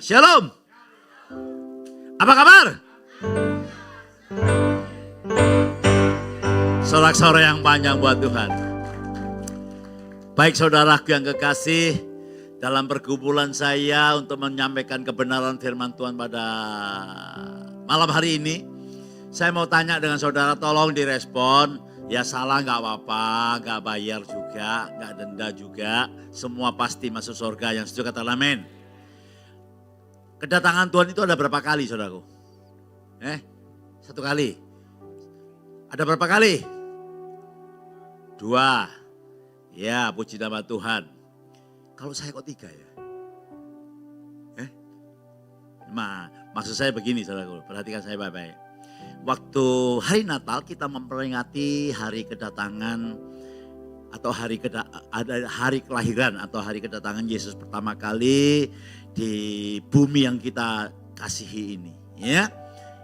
Shalom. Apa kabar? Sorak-sorai yang panjang buat Tuhan. Baik saudaraku yang kekasih, dalam pergumulan saya untuk menyampaikan kebenaran firman Tuhan pada malam hari ini, saya mau tanya dengan saudara, tolong direspon. Ya salah gak apa-apa, gak bayar juga, gak denda juga. Semua pasti masuk surga. Yang setuju kata amin. Kedatangan Tuhan itu ada berapa kali saudaraku? Satu kali. Ada berapa kali? 2. Ya, puji nama Tuhan. Kalau saya kok 3 ya? Maksud saya begini saudaraku, perhatikan saya baik-baik. Waktu hari Natal kita memperingati hari kedatangan atau hari kelahiran atau hari kedatangan Yesus pertama kali di bumi yang kita kasihi ini. Ya.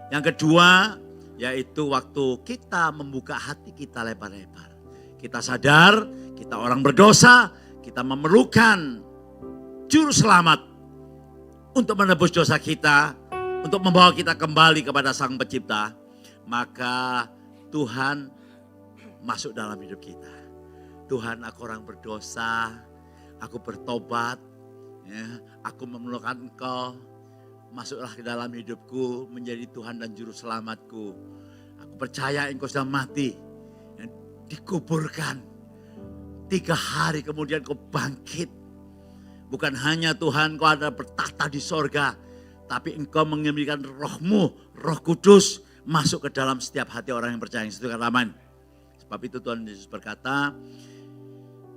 Yang kedua yaitu waktu kita membuka hati kita lebar-lebar. Kita sadar kita orang berdosa, kita memerlukan juru selamat untuk menebus dosa kita, untuk membawa kita kembali kepada Sang Pencipta. Maka Tuhan masuk dalam hidup kita. Tuhan, aku orang berdosa, aku bertobat, ya, aku memerlukan Engkau. Masuklah ke dalam hidupku menjadi Tuhan dan Juru Selamatku. Aku percaya Engkau sudah mati, dikuburkan. 3 hari kemudian Kau bangkit. Bukan hanya Tuhan Kau ada bertahta di sorga, tapi Engkau mengirimkan Roh-Mu, Roh Kudus, masuk ke dalam setiap hati orang yang percaya. Yang setuju kata amin. Sebab itu Tuhan Yesus berkata,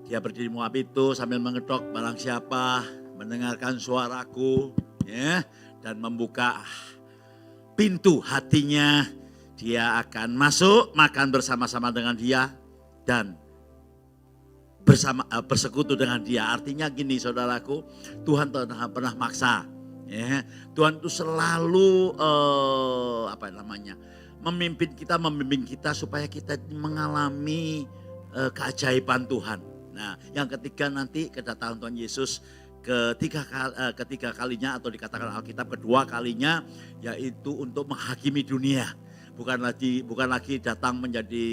Dia berdiri Moab itu sambil mengetok, barang siapa mendengarkan suaraku, ya, dan membuka pintu hatinya, dia akan masuk, makan bersama-sama dengan dia dan bersekutu dengan dia. Artinya gini saudaraku, Tuhan tidak pernah maksa. Ya, Tuhan itu selalu memimpin kita, membimbing kita supaya kita mengalami keajaiban Tuhan. Nah, yang ketiga nanti kedatangan Tuhan Yesus ketiga kalinya atau dikatakan Alkitab kedua kalinya, yaitu untuk menghakimi dunia. Bukan lagi datang menjadi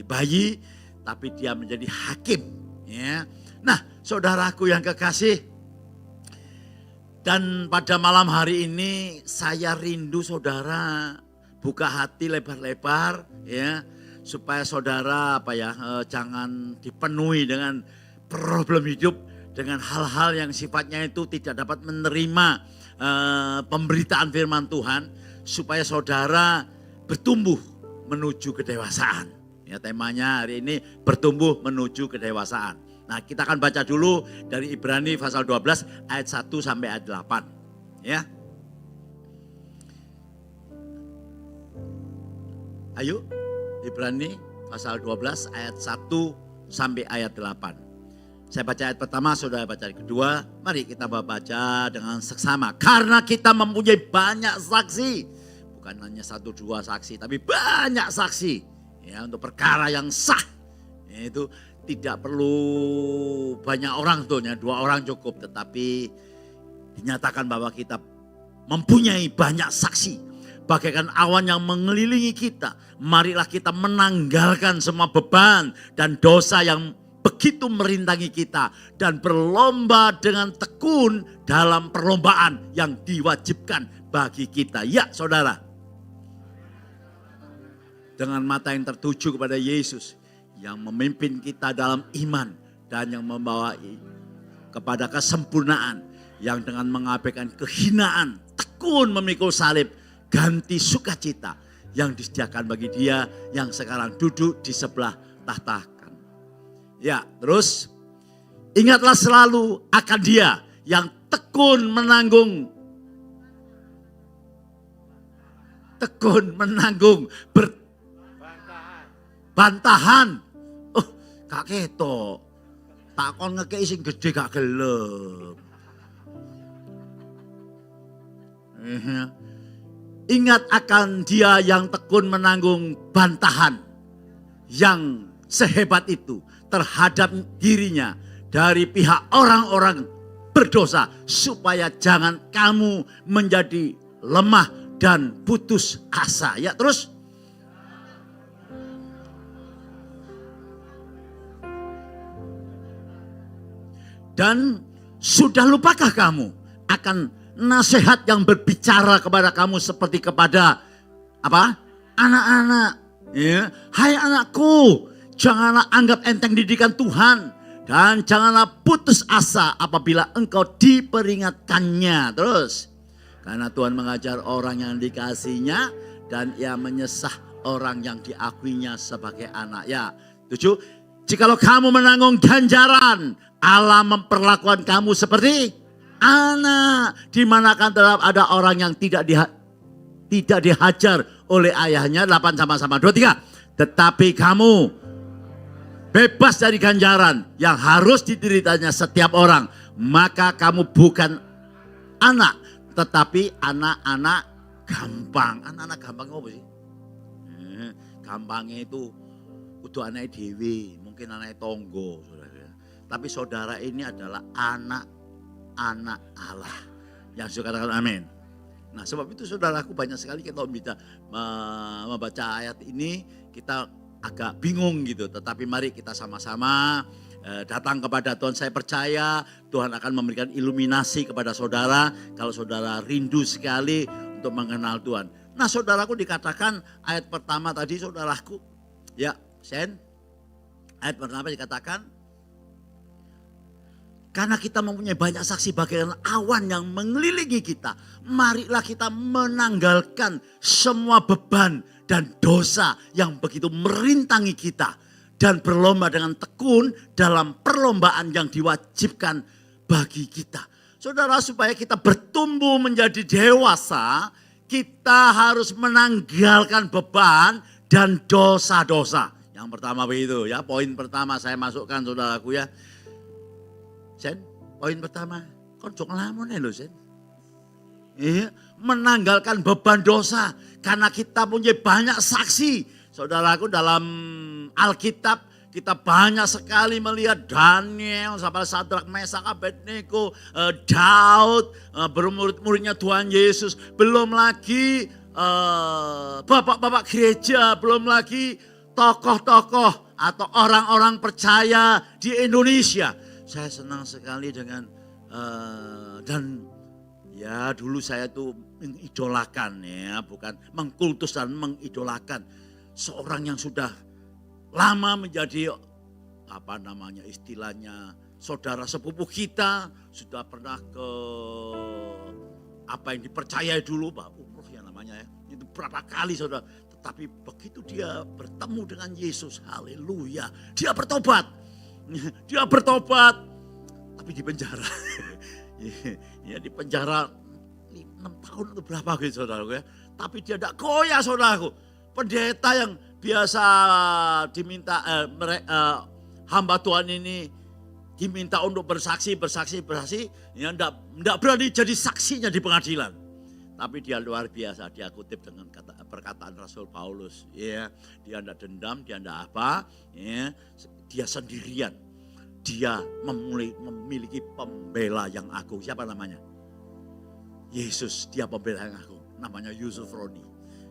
bayi, tapi dia menjadi hakim. Ya. Nah, saudaraku yang kekasih, dan pada malam hari ini saya rindu saudara buka hati lebar-lebar, ya, supaya saudara jangan dipenuhi dengan problem hidup, dengan hal-hal yang sifatnya itu tidak dapat menerima pemberitaan firman Tuhan, supaya saudara bertumbuh menuju kedewasaan. Ya, temanya hari ini bertumbuh menuju kedewasaan. Nah, kita akan baca dulu dari Ibrani pasal 12 ayat 1 sampai ayat 8. Ya. Ayo, Ibrani pasal 12 ayat 1 sampai ayat 8. Saya baca ayat pertama, saudara baca ayat kedua. Mari kita baca dengan seksama. Karena kita mempunyai banyak saksi. Bukan hanya 1-2 saksi, tapi banyak saksi. Ya, untuk perkara yang sah. Yaitu tidak perlu banyak orang tuh, 2 orang cukup. Tetapi dinyatakan bahwa kita mempunyai banyak saksi. Bagaikan awan yang mengelilingi kita. Marilah kita menanggalkan semua beban dan dosa yang begitu merintangi kita. Dan berlomba dengan tekun dalam perlombaan yang diwajibkan bagi kita. Ya saudara. Dengan mata yang tertuju kepada Yesus. Yang memimpin kita dalam iman. Dan yang membawa kepada kesempurnaan. Yang dengan mengabaikan kehinaan. Tekun memikul salib. Ganti sukacita yang disediakan bagi dia yang sekarang duduk di sebelah tahta. Ya, terus ingatlah selalu akan dia yang tekun menanggung bantahan. Oh, Kak Keto, tak kon ngekei sing gede gak gelem. Ingat akan dia yang tekun menanggung bantahan yang sehebat itu terhadap dirinya dari pihak orang-orang berdosa, supaya jangan kamu menjadi lemah dan putus asa. Ya, terus. Dan sudah lupakah kamu akan nasihat yang berbicara kepada kamu seperti kepada apa? Anak-anak. Ya. Hai anakku, janganlah anggap enteng didikan Tuhan. Dan janganlah putus asa apabila engkau diperingatkannya. Terus. Karena Tuhan mengajar orang yang dikasihinya dan ia menyesah orang yang diakuinya sebagai anak. Ya, 7. Jikalau kamu menanggung ganjaran, Allah memperlakukan kamu seperti anak. Di mana kan tetap ada orang yang tidak dihajar oleh ayahnya. 8 sama-sama. 2, 3. Tetapi kamu bebas dari ganjaran yang harus dideritanya setiap orang. Maka kamu bukan anak, tetapi anak-anak gampang. Anak-anak gampang apa sih? Gampangnya itu udah anak dewi, mungkin anak tonggo. Tapi saudara ini adalah anak-anak Allah. Yang suka katakan amin. Nah sebab itu saudaraku, banyak sekali kita bisa membaca ayat ini, kita agak bingung gitu. Tetapi mari kita sama-sama datang kepada Tuhan. Saya percaya Tuhan akan memberikan iluminasi kepada saudara. Kalau saudara rindu sekali untuk mengenal Tuhan. Nah saudaraku, dikatakan ayat pertama tadi saudaraku. Ya Sen. Ayat pertama dikatakan. Karena kita mempunyai banyak saksi bagaikan awan yang mengelilingi kita. Marilah kita menanggalkan semua beban dan dosa yang begitu merintangi kita. Dan berlomba dengan tekun dalam perlombaan yang diwajibkan bagi kita. Saudara, supaya kita bertumbuh menjadi dewasa, kita harus menanggalkan beban dan dosa-dosa. Yang pertama begitu ya, poin pertama saya masukkan saudaraku ya. Sen, poin pertama, kon jok lamun lho Sen. Iya, menanggalkan beban dosa karena kita punya banyak saksi. Saudaraku, dalam Alkitab kita banyak sekali melihat Daniel, sampai Sadrak, Mesak, Abednego, Daud, bermurid-muridnya Tuhan Yesus. Belum lagi bapak-bapak gereja, belum lagi tokoh-tokoh atau orang-orang percaya di Indonesia. Saya senang sekali dengan dan ya dulu saya tuh mengidolakan ya, bukan mengkultus dan mengidolakan seorang yang sudah lama menjadi apa namanya istilahnya saudara sepupu kita, sudah pernah ke apa yang dipercayai dulu Pak Umroh ya namanya ya, itu berapa kali saudara, tetapi begitu dia bertemu dengan Yesus, haleluya, dia bertobat. Dia bertobat, tapi di penjara. Ya di penjara 6 tahun atau berapa gitu saudaraku ya. Tapi dia tidak goyah saudaraku. Pendeta yang biasa diminta, hamba Tuhan ini diminta untuk bersaksi, ya tidak berani jadi saksinya di pengadilan. Tapi dia luar biasa, dia kutip dengan perkataan Rasul Paulus. Ya, dia tidak dendam, dia tidak apa, ya. Dia sendirian, dia memiliki pembela yang agung. Siapa namanya? Yesus, dia pembela yang agung. Namanya Yusuf Roni.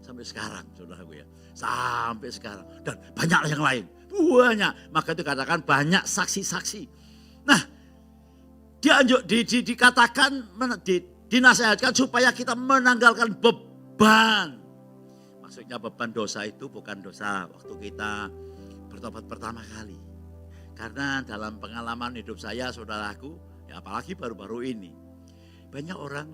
Sampai sekarang, saudaraku ya. Sampai sekarang. Dan banyak yang lain. Banyak. Maka itu katakan banyak saksi-saksi. Nah, dikatakan, dinasihatkan supaya kita menanggalkan beban. Maksudnya beban dosa itu bukan dosa waktu kita bertobat pertama kali. Karena dalam pengalaman hidup saya saudaraku, ya apalagi baru-baru ini. Banyak orang,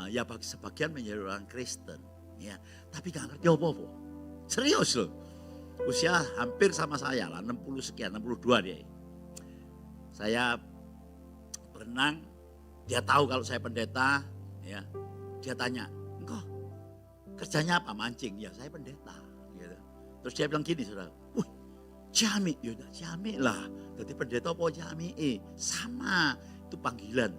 ya sebagian menjadi orang Kristen. Ya, tapi gak ngerti apa-apa. Serius loh. Usia hampir sama saya lah, 60 sekian, 62 dia. Saya berenang, dia tahu kalau saya pendeta, ya. Dia tanya, engkau kerjanya apa? Mancing. Ya saya pendeta. Gitu. Terus dia bilang gini saudara, jami, yaudah jami lah. Jadi pendeta apa jami? Sama, itu panggilan.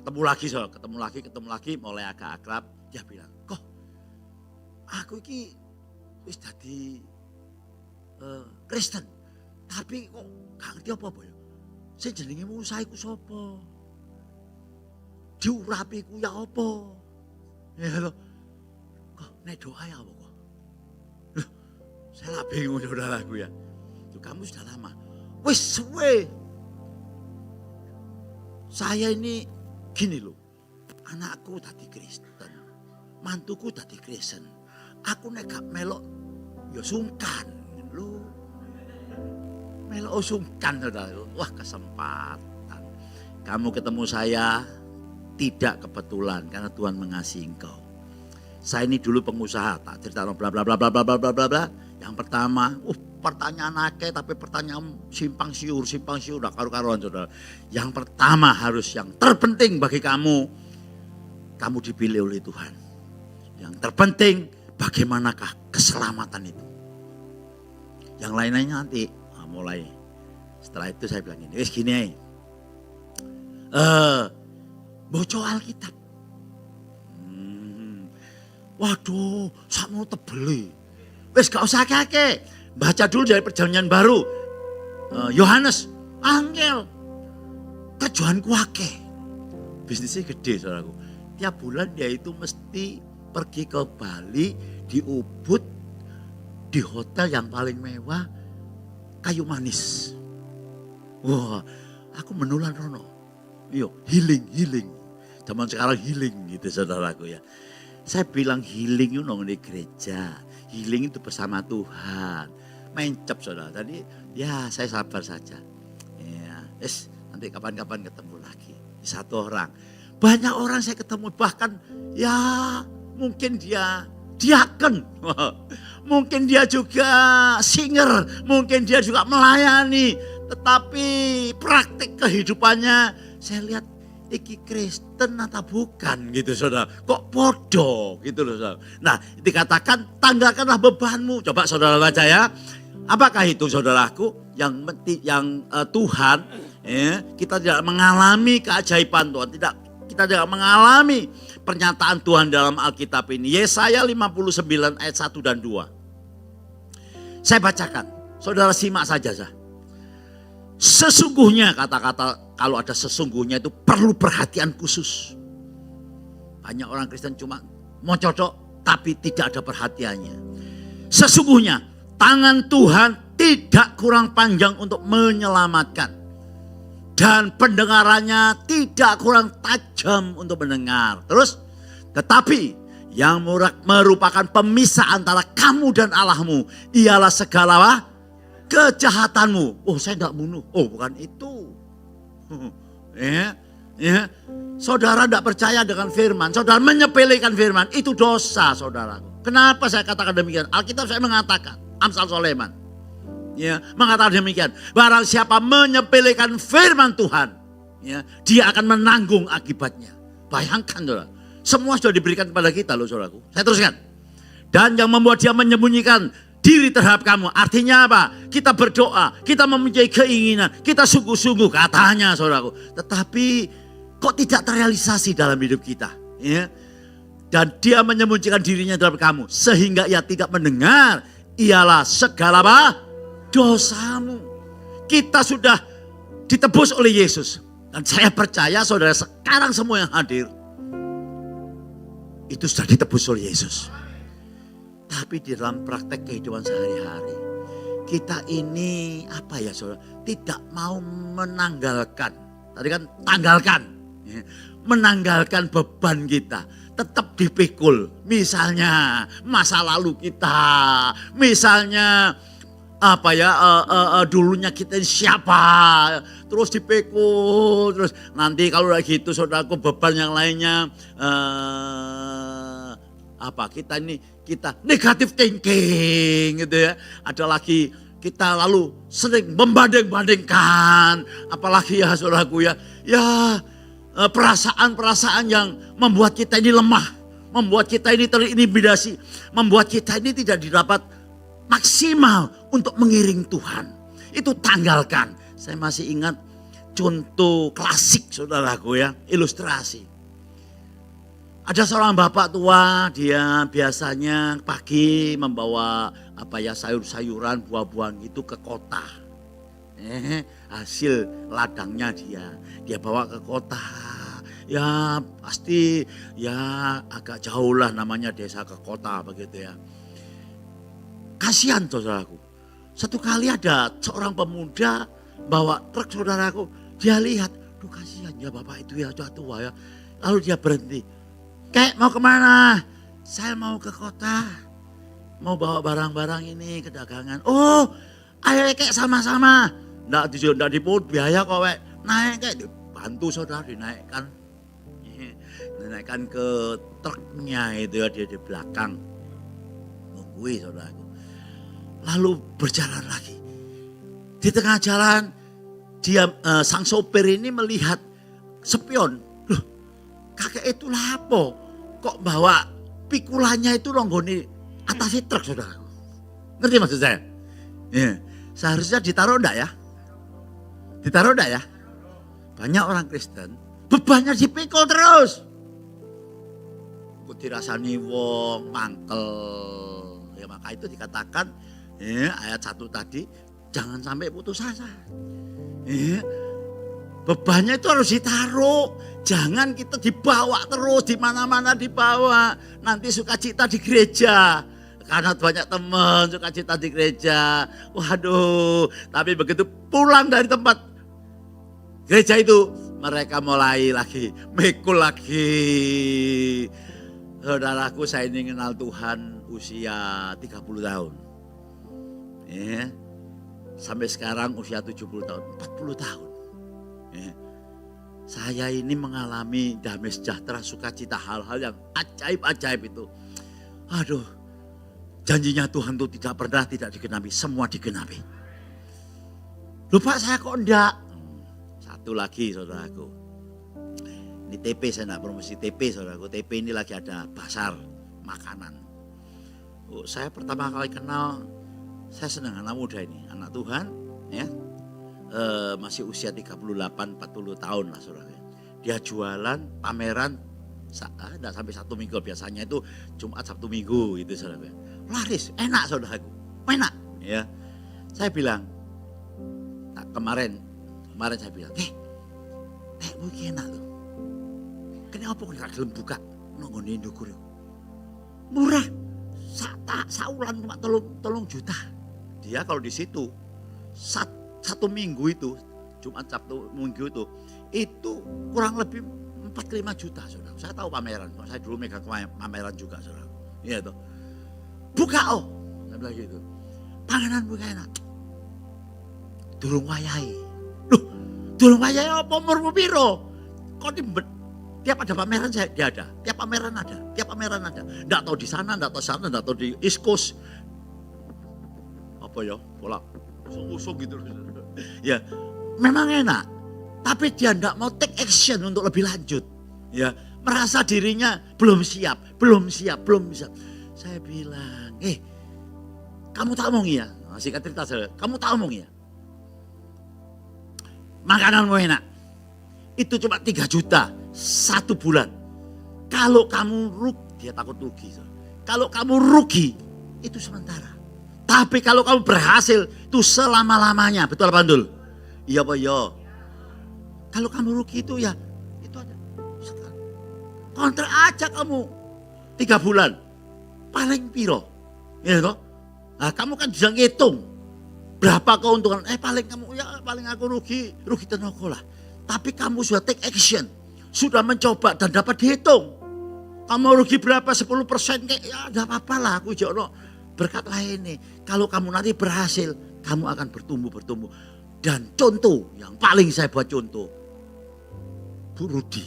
Ketemu lagi, mulai agak akrab. Dia bilang, kok aku ini wis dadi Kristen, tapi kok gak ngerti apa-apa ya. Sing jenenge Musa iku sapa? Diurapi ku ya apa? Ya lho. Kok nek doa ya apa kok? Loh, saya lah bingung saudaraku ya. Tuh, kamu sudah lama. Wis suwe. Saya ini gini loh. Anakku tadi Kristen. Mantuku tadi Kristen. Aku nek gak melok ya sungkan lho. Melok sungkan saudara. Wah, kesempatan. Kamu ketemu saya tidak kebetulan karena Tuhan mengasihi engkau. Saya ini dulu pengusaha, tak cerita bla bla bla bla bla bla bla bla. Yang pertama, pertanyaan akeh tapi pertanyaan simpang siur dah karu-karuan saudara. Yang pertama harus yang terpenting bagi kamu dipilih oleh Tuhan. Yang terpenting bagaimanakah keselamatan itu. Yang lain-lainnya nanti mulai. Setelah itu saya bilang ini, wis gini baca Alkitab. Waduh, sakmu tebeli. Wis gak usah akeh. Baca dulu dari Perjanjian Baru. Yohanes, angel. Tujuanku akeh. Bisnisnya gede saudaraku. Tiap bulan dia itu mesti pergi ke Bali, di Ubud, di hotel yang paling mewah, kayu manis. Wah, aku menulan rono. Yo, healing. Zaman sekarang healing gitu saudaraku ya. Saya bilang healing itu di gereja. Healing itu bersama Tuhan. Mencep saudara. Tadi ya saya sabar saja. Ya, nanti kapan-kapan ketemu lagi. Satu orang. Banyak orang saya ketemu bahkan ya mungkin dia diaken. Mungkin dia juga singer. Mungkin dia juga melayani. Tetapi praktik kehidupannya saya lihat iki Kristen atau bukan gitu saudara. Kok bodoh gitu loh saudara. Nah dikatakan tanggalkanlah bebanmu. Coba saudara baca ya. Apakah itu saudaraku? Yang Tuhan kita tidak mengalami keajaiban Tuhan. Kita tidak mengalami pernyataan Tuhan dalam Alkitab ini. Yesaya 59 ayat 1 dan 2. Saya bacakan. Saudara simak saja. Sesungguhnya kata-kata kalau ada sesungguhnya itu perlu perhatian khusus. Banyak orang Kristen cuma mau cocok tapi tidak ada perhatiannya. Sesungguhnya tangan Tuhan tidak kurang panjang untuk menyelamatkan. Dan pendengarannya tidak kurang tajam untuk mendengar. Terus, tetapi yang merupakan pemisah antara kamu dan Allahmu ialah segala kejahatanmu. Oh, saya tidak bunuh. Oh, bukan itu. Ya. Saudara tidak percaya dengan firman. Saudara menyepelekan firman. Itu dosa saudara. Kenapa saya katakan demikian? Alkitab saya mengatakan. Amsal Sulaiman. Ya, mengatakan demikian. Barang siapa menyepelekan firman Tuhan. Ya, dia akan menanggung akibatnya. Bayangkan saudara. Semua sudah diberikan kepada kita loh saudaraku. Saya teruskan. Dan yang membuat dia menyembunyikan diri terhadap kamu. Artinya apa? Kita berdoa, kita mempunyai keinginan, kita sungguh-sungguh katanya saudaraku. Tetapi kok tidak terrealisasi dalam hidup kita. Ya? Dan dia menyembunyikan dirinya terhadap kamu. Sehingga ia tidak mendengar. Ialah segala dosamu. Kita sudah ditebus oleh Yesus. Dan saya percaya saudara sekarang semua yang hadir. Itu sudah ditebus oleh Yesus. Tapi di dalam praktek kehidupan sehari-hari. Kita ini apa ya saudara. Tidak mau menanggalkan. Tadi kan tanggalkan. Menanggalkan beban kita. Tetap dipikul. Misalnya masa lalu kita. Misalnya apa ya dulunya kita siapa, terus dipikul, terus nanti kalau lagi itu saudaraku beban yang lainnya kita negatif thinking gitu ya. Ada lagi kita lalu sering membanding-bandingkan, apalagi ya saudaraku ya perasaan-perasaan yang membuat kita ini lemah, membuat kita ini terintimidasi, membuat kita ini tidak didapat maksimal untuk mengiring Tuhan. Itu tanggalkan. Saya masih ingat contoh klasik saudaraku ya, ilustrasi. Ada seorang bapak tua, dia biasanya pagi membawa sayur-sayuran, buah-buahan itu ke kota. Hasil ladangnya dia bawa ke kota. Ya pasti ya agak jauh lah, namanya desa ke kota begitu ya. Kasihan saudaraku. Satu kali ada seorang pemuda bawa truk saudaraku. Dia lihat, duh kasihan ya bapak itu ya, sudah tua ya. Lalu dia berhenti. Kek mau kemana? Saya mau ke kota. Mau bawa barang-barang ini ke dagangan. Oh ayo kek sama-sama. Nggak dipungut biaya kok wek. Naik kek, bantu saudara dinaikkan. Dinaikkan ke truknya itu ya, dia di belakang. Nunggui saudaraku. Lalu berjalan lagi. Di tengah jalan dia sang sopir ini melihat spion. Loh, kakek itu lapo? Kok bawa pikulannya itu longgoni atas truk saudaraku. Ngerti maksud saya? Ya, seharusnya ditaruh enggak ya? Ditaruh enggak ya? Banyak orang Kristen bebannya dipikul terus. Kok dirasani wong mangkel. Ya maka itu dikatakan ayat 1 tadi, jangan sampai putus asa. Bebannya itu harus ditaruh. Jangan kita dibawa terus, di mana-mana dibawa. Nanti sukacita di gereja. Karena banyak teman sukacita di gereja. Waduh, tapi begitu pulang dari tempat gereja itu, mereka mulai lagi, mikul lagi. Saudaraku, saya ini kenal Tuhan usia 30 tahun. Ya, sampai sekarang usia 70 tahun, 40 tahun. Ya, saya ini mengalami damai sejahtera, sukacita, hal-hal yang ajaib-ajaib itu. Aduh, janjinya Tuhan itu tidak pernah tidak digenapi, semua digenapi. Lupa saya kok enggak. Satu lagi saudaraku. Ini TP, saya enggak promosi TP saudaraku. TP ini lagi ada pasar makanan. Oh, saya pertama kali kenal, saya senang anak muda ini, anak Tuhan ya. Masih usia 38-40 tahun lah saudara. Dia jualan pameran enggak sampai 1 minggu, biasanya itu Jumat Sabtu Minggu itu saudara. Laris, enak saudaraku, enak ya. Saya bilang, kemarin saya bilang, mungkin enak loh. Kenapa kok gak gelem buka nonggone ndukur? Murah, saulan cuma 3 juta. Dia kalau di situ 1 minggu itu, Jumat Sabtu Minggu itu kurang lebih 4-5 juta saudara. Saya tahu pameran, saya dulu megang pameran juga saudara. Iya tuh. Buka saya bilang gitu. Panganan buka enak. Durung wayahe. Loh, durung wayahe apa umurmu piro? Kok tiap ada pameran dia ada, tiap pameran ada. Enggak tahu di sana, enggak tahu di East Coast. Apa ya? Pola usung gitu. Ya, memang enak. Tapi dia enggak mau take action untuk lebih lanjut. Ya, merasa dirinya belum siap. Saya bilang, kamu tak omong ya? Singkat cerita saya, kamu tak omong ya? Makananmu enak. Itu cuma 3 juta 1 bulan. Kalau kamu rugi, dia takut rugi. Kalau kamu rugi, itu sementara. Tapi kalau kamu berhasil, itu selama-lamanya. Betul apa Ndul? Iya apa iya? Kalau kamu rugi itu ya, itu aja. Kontrak aja kamu 3 bulan. Paling piro. Ya toh? Nah, kamu kan bisa ngitung. Berapa keuntungan? Paling aku rugi tenaga lah. Tapi kamu sudah take action. Sudah mencoba dan dapat dihitung. Kamu rugi berapa? 10% kayak ya enggak apa-apa lah. Aku jono berkat lain nih. Kalau kamu nanti berhasil, kamu akan bertumbuh. Dan contoh yang paling saya buat contoh. Bu Rudi.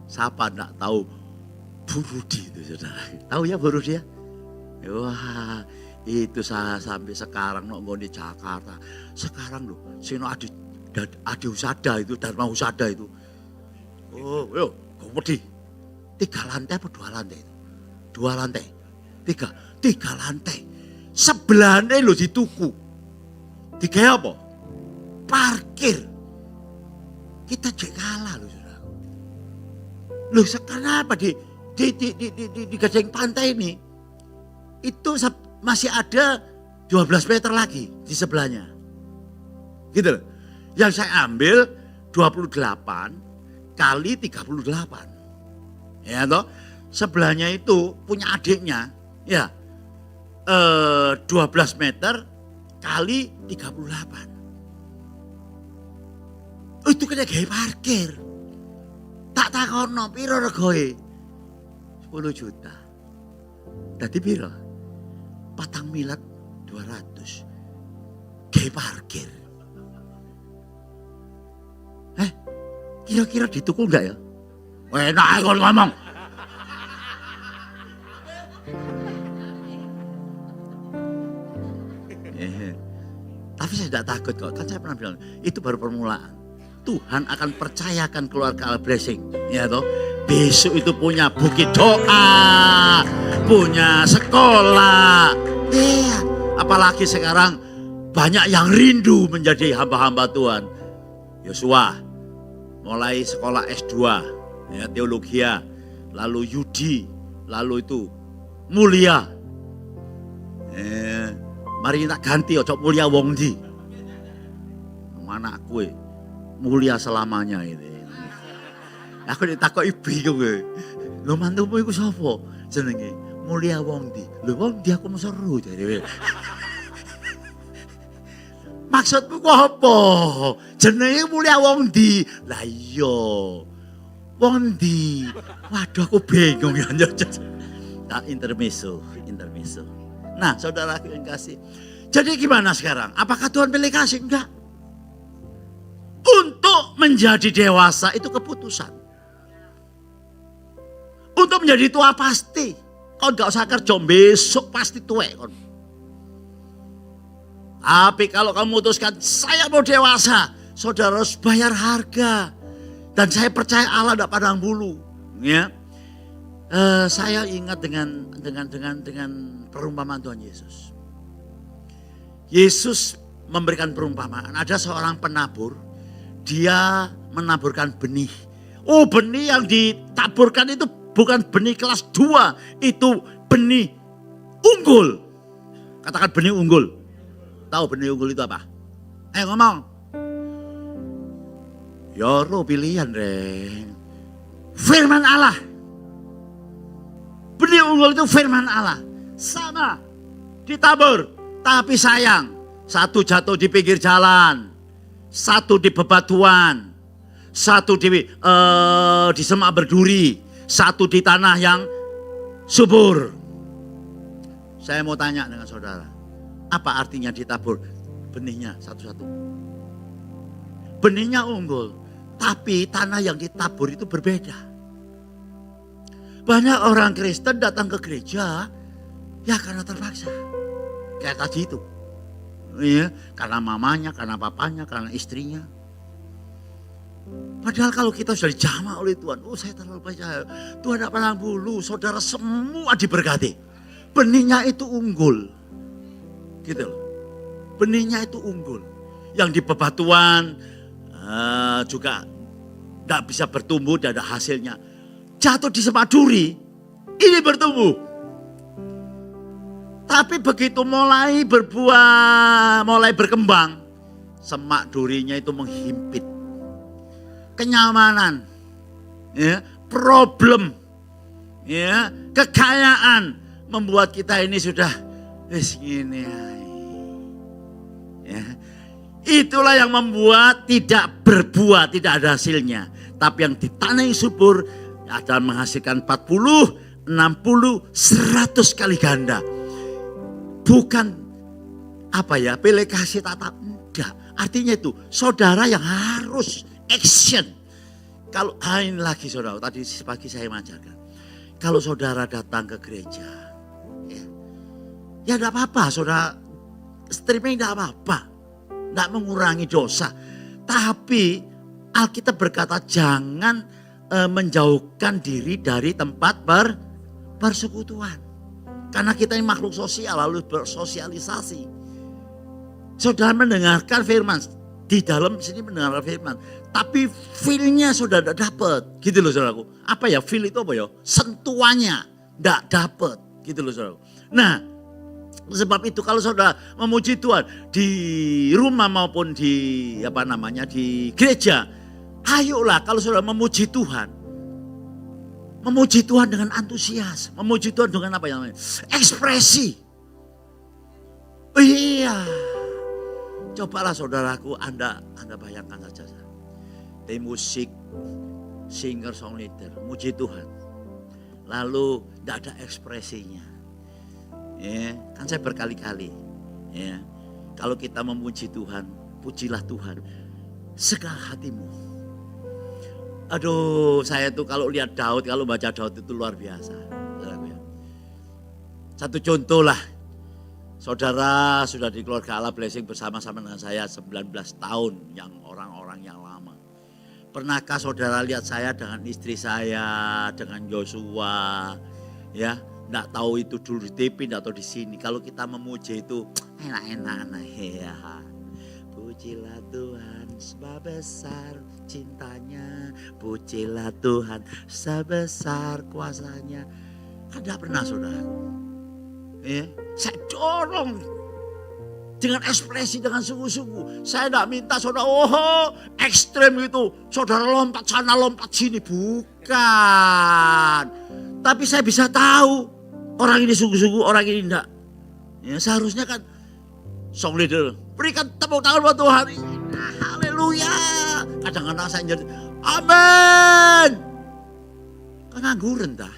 Siapa enggak tahu Bu Rudi itu saudara? Tahu ya Bu Rudi ya? Wah, itu saya sampai sekarang nongol di Jakarta. Sekarang loh, sino Adi Usada itu, Dharma Usada itu. Oh, yo, gede. 3 lantai apa 2 lantai itu? 2 lantai. 3 lantai. Sebelahnya loh dituku. 3 apa? Parkir. Kita jek kalah loh saudara. Loh sekarang apa di Gading Pantai ini? Itu masih ada 12 meter lagi di sebelahnya. Gitu loh. Yang saya ambil 28 kali 38. Ya toh. Sebelahnya itu punya adiknya, ya 12 meter kali 38. Itu kena gawe parkir. Tak takono piro regoe? 10 juta. Dadi piro? 4 miliar 200. Gawe parkir. Kira-kira ditukul enggak ya? Enak kalau ngomong. Tapi saya tidak takut kok. Kan saya pernah bilang, itu baru permulaan. Tuhan akan percayakan keluarga Al-Blessing. Ya toh. Besok itu punya bukit doa. Punya sekolah. Iya. Apalagi sekarang banyak yang rindu menjadi hamba-hamba Tuhan. Yosua mulai sekolah S2. Ya, teologia. Lalu Yudi. Lalu itu Mulia. Mari tak ganti ojo Mulia wong ndi. Mana aku mulia selamanya ini. Aku ditakoki bingung kowe. Lho mantumu iku sapa? Jenenge Mulia wong ndi. Lho wong ndi aku mesti seru jare. Maksudmu kok apa? Jenenge Mulia wong ndi? Lah iya. Wong ndi? Waduh aku bingung ya. Nah, intermezzo. Nah, saudara yang kasih. Jadi gimana sekarang? Apakah Tuhan pilih kasih? Enggak. Untuk menjadi dewasa itu keputusan. Untuk menjadi tua pasti. Kau enggak usah kerja besok pasti tua. Tapi kalau kamu memutuskan saya mau dewasa, saudara harus bayar harga. Dan saya percaya Allah tidak pandang bulu. Ya. Saya ingat dengan perumpamaan Tuhan Yesus. Yesus memberikan perumpamaan. Ada seorang penabur, dia menaburkan benih. Oh, benih yang ditaburkan itu bukan benih kelas 2, itu benih unggul. Katakan benih unggul. Tahu benih unggul itu apa? Ayo ngomong. Ya lo pilihan Ren. Firman Allah. Benih unggul itu firman Allah. Sama ditabur, tapi sayang. Satu jatuh di pinggir jalan, satu di bebatuan, satu di semak berduri, satu di tanah yang subur. Saya mau tanya dengan saudara, apa artinya ditabur? Benihnya satu-satu. Benihnya unggul, tapi tanah yang ditabur itu berbeda. Banyak orang Kristen datang ke gereja, ya karena terpaksa. Kayak tadi itu. Iya, karena mamanya, karena papanya, karena istrinya. Padahal kalau kita sudah dijamah oleh Tuhan, oh saya terlalu percaya. Tuhan tidak pandang bulu, saudara semua diberkati. Benihnya itu unggul. Gitu loh. Benihnya itu unggul. Yang di bebatuan juga tidak bisa bertumbuh, tidak ada hasilnya. Jatuh di semak duri, ini bertumbuh. Tapi begitu mulai berbuah, mulai berkembang, semak durinya itu menghimpit. Kenyamanan, ya, problem, ya, kekayaan membuat kita ini sudah gini. Ya. Itulah yang membuat tidak berbuah, tidak ada hasilnya. Tapi yang di tanah yang subur akan menghasilkan 40, 60, 100 kali ganda. Bukan apa ya, pilih kasih tatap, enggak. Artinya itu saudara yang harus action. Kalau ini lagi saudara, tadi pagi saya mengajarkan. Kalau saudara datang ke gereja, ya enggak apa-apa, saudara streaming enggak apa-apa. Enggak mengurangi dosa. Tapi Alkitab berkata jangan menjauhkan diri dari tempat persekutuan. Karena kita ini makhluk sosial, lalu bersosialisasi. Saudara mendengarkan firman, di dalam sini mendengarkan firman. Tapi feel-nya saudara tidak dapat. Gitu loh saudaraku. Apa ya feel itu apa ya? Sentuhannya tidak dapat. Gitu loh saudaraku. Nah, Sebab itu kalau saudara memuji Tuhan di rumah maupun di di gereja, ayolah kalau saudara memuji Tuhan. Memuji Tuhan dengan antusias, memuji Tuhan dengan apa yang namanya? Ekspresi. Iya. Cobalah saudaraku, Anda bayangkan saja. Tim musik, singer, song leader, muji Tuhan. Lalu tidak ada ekspresinya. Ya, kan saya berkali-kali, ya, kalau kita memuji Tuhan, pujilah Tuhan segala hatimu. Aduh, saya tuh kalau lihat Daud, kalau baca Daud itu luar biasa. Satu contoh lah, saudara sudah di keluarga Allah Blessing bersama-sama dengan saya 19 tahun, yang orang-orang yang lama. Pernahkah saudara lihat saya dengan istri saya, dengan Joshua, ya? Nggak tahu itu dulu di TV, nggak tahu di sini. Kalau kita memuji itu enak-enak, ya. Pujilah Tuhan sebab besar cintanya, pujilah Tuhan sebesar kuasanya. Ada pernah saudara? Ya, saya dorong dengan ekspresi, dengan sungguh-sungguh. Saya tidak minta saudara, ekstrem gitu. Saudara lompat sana, lompat sini. Bukan. Tapi saya bisa tahu. Orang ini sungguh-sungguh, orang ini enggak. Ya, seharusnya kan song leader, berikan tepuk tangan buat Tuhan. Haleluya. Kadang-kadang saya jadi, amin. Pengangguran dah.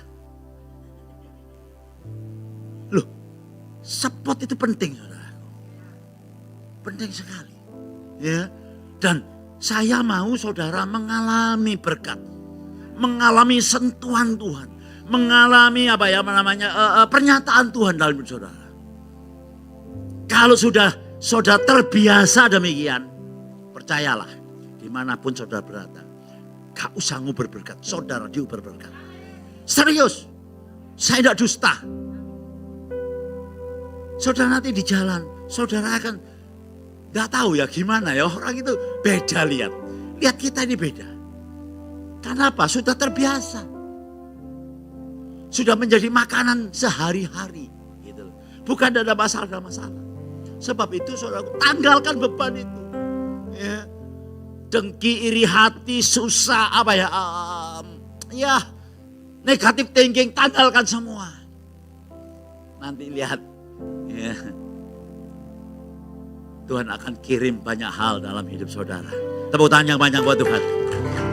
Loh, support itu penting, saudara. Penting sekali. Ya. Dan saya mau saudara mengalami berkat. Mengalami sentuhan Tuhan. Mengalami pernyataan Tuhan dalam hidup saudara. Kalau sudah saudara terbiasa demikian, percayalah dimanapun saudara berada, gak usah nguber berkat, saudara diuber berkat. Serius, saya tidak dusta. Saudara nanti di jalan, saudara akan gak tahu ya gimana ya, orang itu beda lihat kita ini beda. Kenapa? Sudah terbiasa. Sudah menjadi makanan sehari-hari. Gitu. Bukan ada masalah. Sebab itu saudara, tanggalkan beban itu. Ya. Dengki, iri hati, susah, negatif thinking, tanggalkan semua. Nanti lihat. Ya. Tuhan akan kirim banyak hal dalam hidup saudara. Tepuk tangan yang banyak buat Tuhan.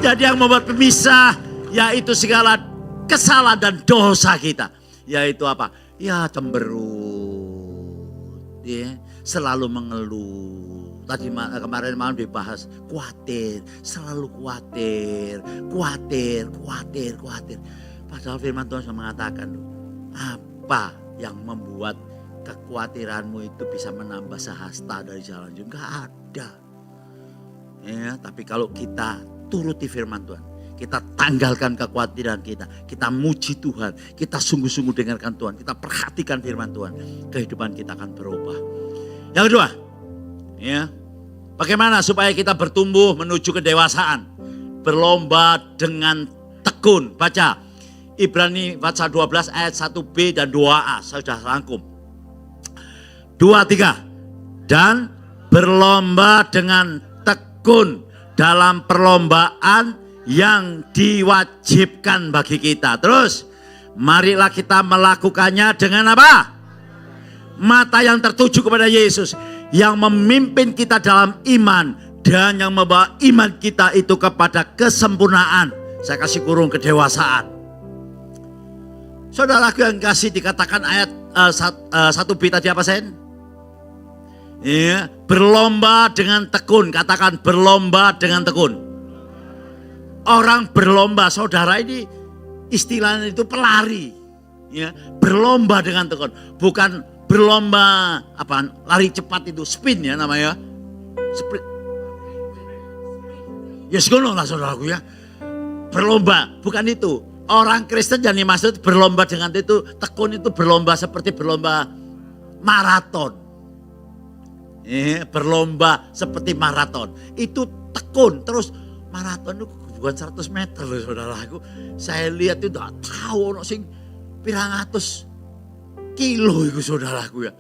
Jadi yang membuat pemisah, yaitu segala kesalahan dan dosa kita. Yaitu apa? Ya cemberut. Ya, selalu mengeluh. Tadi kemarin malam dibahas khawatir. Selalu khawatir. Padahal firman Tuhan sudah mengatakan, apa yang membuat kekhawatiranmu itu bisa menambah sehasta dari jalan hidup? Enggak ada. Ya, tapi kalau kita turuti firman Tuhan, kita tanggalkan kekhawatiran kita. Kita muji Tuhan. Kita sungguh-sungguh dengarkan Tuhan. Kita perhatikan firman Tuhan. Kehidupan kita akan berubah. Yang kedua. Ya, bagaimana supaya kita bertumbuh menuju kedewasaan. Berlomba dengan tekun. Baca. Ibrani pasal 12 ayat 1b dan 2a. Saya sudah rangkum. 2, 3. Dan berlomba dengan tekun dalam perlombaan yang diwajibkan bagi kita. Terus, marilah kita melakukannya dengan apa? Mata yang tertuju kepada Yesus, yang memimpin kita dalam iman dan yang membawa iman kita itu kepada kesempurnaan. Saya kasih kurung kedewasaan. Saudaraku yang kasih, dikatakan ayat 1b tadi apa Sen? Ya, berlomba dengan tekun. Katakan berlomba dengan tekun. Orang berlomba, saudara, ini istilahnya itu pelari. Ya, berlomba dengan tekun. Bukan berlomba lari cepat itu, sprint ya namanya. Sprint. Ya sekolah lah saudaraku ya. Berlomba, bukan itu. Orang Kristen yang dimaksud berlomba dengan itu, tekun itu berlomba seperti berlomba maraton. Berlomba seperti maraton. Itu tekun. Terus maraton itu bukan 100 meter loh saudaraku. Saya lihat itu tidak tahu ono sing pirang atus kilo itu saudaraku ya.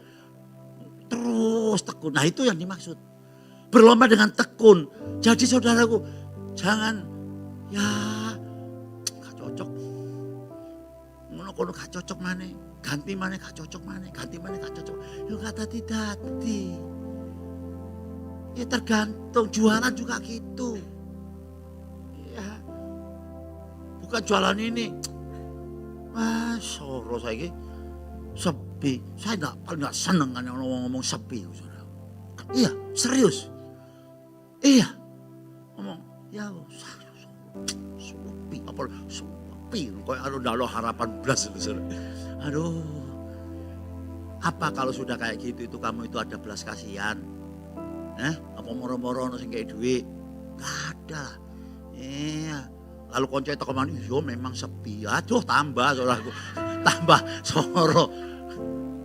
Terus tekun. Nah itu yang dimaksud. Berlomba dengan tekun. Jadi saudaraku, jangan ya gak cocok. Ngono gak cocok mana. Ganti mana gak cocok mana. Ganti mana gak cocok. Ya gak tadi. Ya tergantung, jualan juga gitu. Ya. Bukan jualan ini. Soro saya sepi. Saya paling gak seneng kan ngomong sepi. Iya, serius. Iya. Ngomong, ya sepi. Apa sepi. Kayak ada harapan belas. Aduh. Apa kalau sudah kayak gitu itu kamu itu ada belas kasihan? Apa moro-moro sing kayak duit? Gak ada. Iya. Lalu konco teko mani, yo memang sepi. Aduh tambah saudaraku. Tambah soro.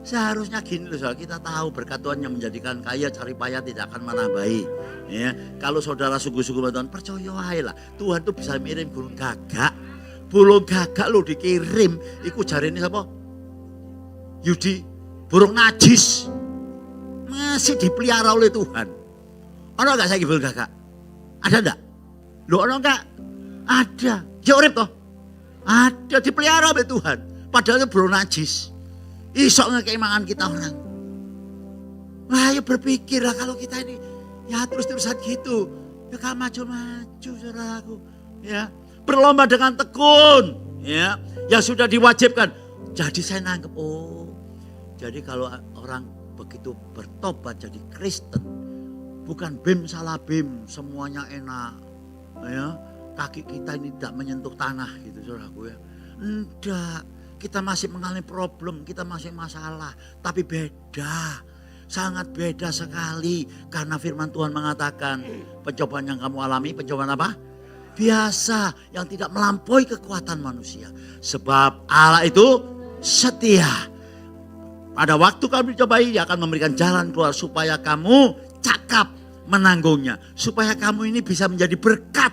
Seharusnya gini loh saudara, kita tahu berkat Tuhan yang menjadikan kaya, cari payah tidak akan menambahi. Ya, kalau saudara sungguh-sungguh Tuhan, percaya aja lah. Tuhan tuh bisa mirim burung gagak. Burung gagak lo dikirim, iku jari ini siapa? Yudi, burung najis. Masih dipelihara oleh Tuhan. Ada enggak saya burung gagak? Ada enggak? Loh ada enggak? Ada. Ya urip toh? Ada, dipelihara oleh Tuhan. Padahal itu burung najis. Isok ngekei mangan kita orang. Wah ya berpikirlah kalau kita ini ya terus-terusan gitu. Ya gak maju-maju saudaraku. Ya, berlomba dengan tekun. Ya, yang sudah diwajibkan. Jadi saya nanggep, oh. Jadi kalau orang begitu bertobat jadi Kristen. Bukan bim salah bim, semuanya enak. Ya, kaki kita ini tidak menyentuh tanah gitu saudaraku ya. Enggak. Kita masih mengalami problem, kita masih masalah. Tapi beda, sangat beda sekali. Karena firman Tuhan mengatakan, pencobaan yang kamu alami, pencobaan apa? Biasa, yang tidak melampaui kekuatan manusia. Sebab Allah itu setia. Pada waktu kamu dicobai, Dia akan memberikan jalan keluar supaya kamu cakap menanggungnya. Supaya kamu ini bisa menjadi berkat.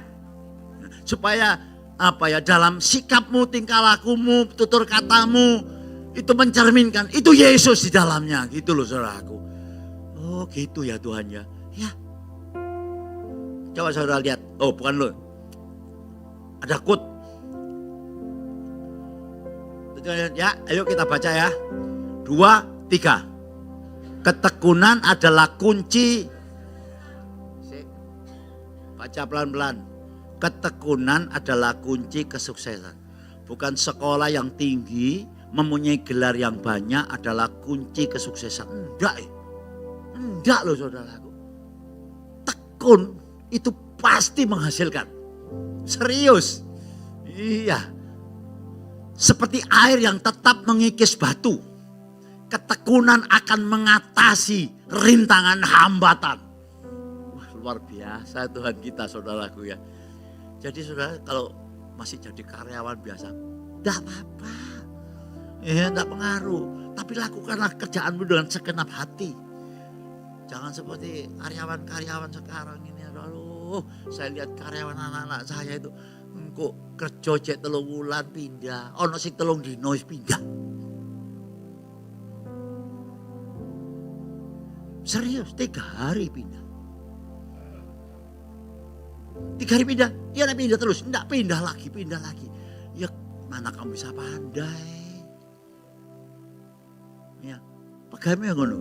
Supaya dalam sikapmu, tingkah lakumu, tutur katamu itu mencerminkan itu Yesus di dalamnya gitu loh saudaraku. Oh gitu ya Tuhan ya. Ya. Coba saudara lihat. Oh bukan loh. Ada quote. Ya, ayo kita baca ya. 2, 3. Ketekunan adalah kunci. Baca pelan-pelan. Ketekunan adalah kunci kesuksesan. Bukan sekolah yang tinggi, mempunyai gelar yang banyak adalah kunci kesuksesan. Enggak loh saudaraku. Tekun itu pasti menghasilkan. Serius. Iya. Seperti air yang tetap mengikis batu. Ketekunan akan mengatasi rintangan hambatan. Wah, luar biasa Tuhan kita saudaraku ya. Jadi saudara kalau masih jadi karyawan biasa, tidak apa-apa. Ya tidak pengaruh. Tapi lakukanlah kerjaanmu dengan segenap hati. Jangan seperti karyawan-karyawan sekarang ini. Aduh, saya lihat karyawan anak-anak saya itu. Kok kerja cek 3 bulan pindah. Ono sing 3 dino pindah. Serius, 3 hari pindah. 3 hari pindah, ya pindah terus. Enggak, pindah lagi. Ya mana kamu bisa pandai. Ya, pegawai yang ngono.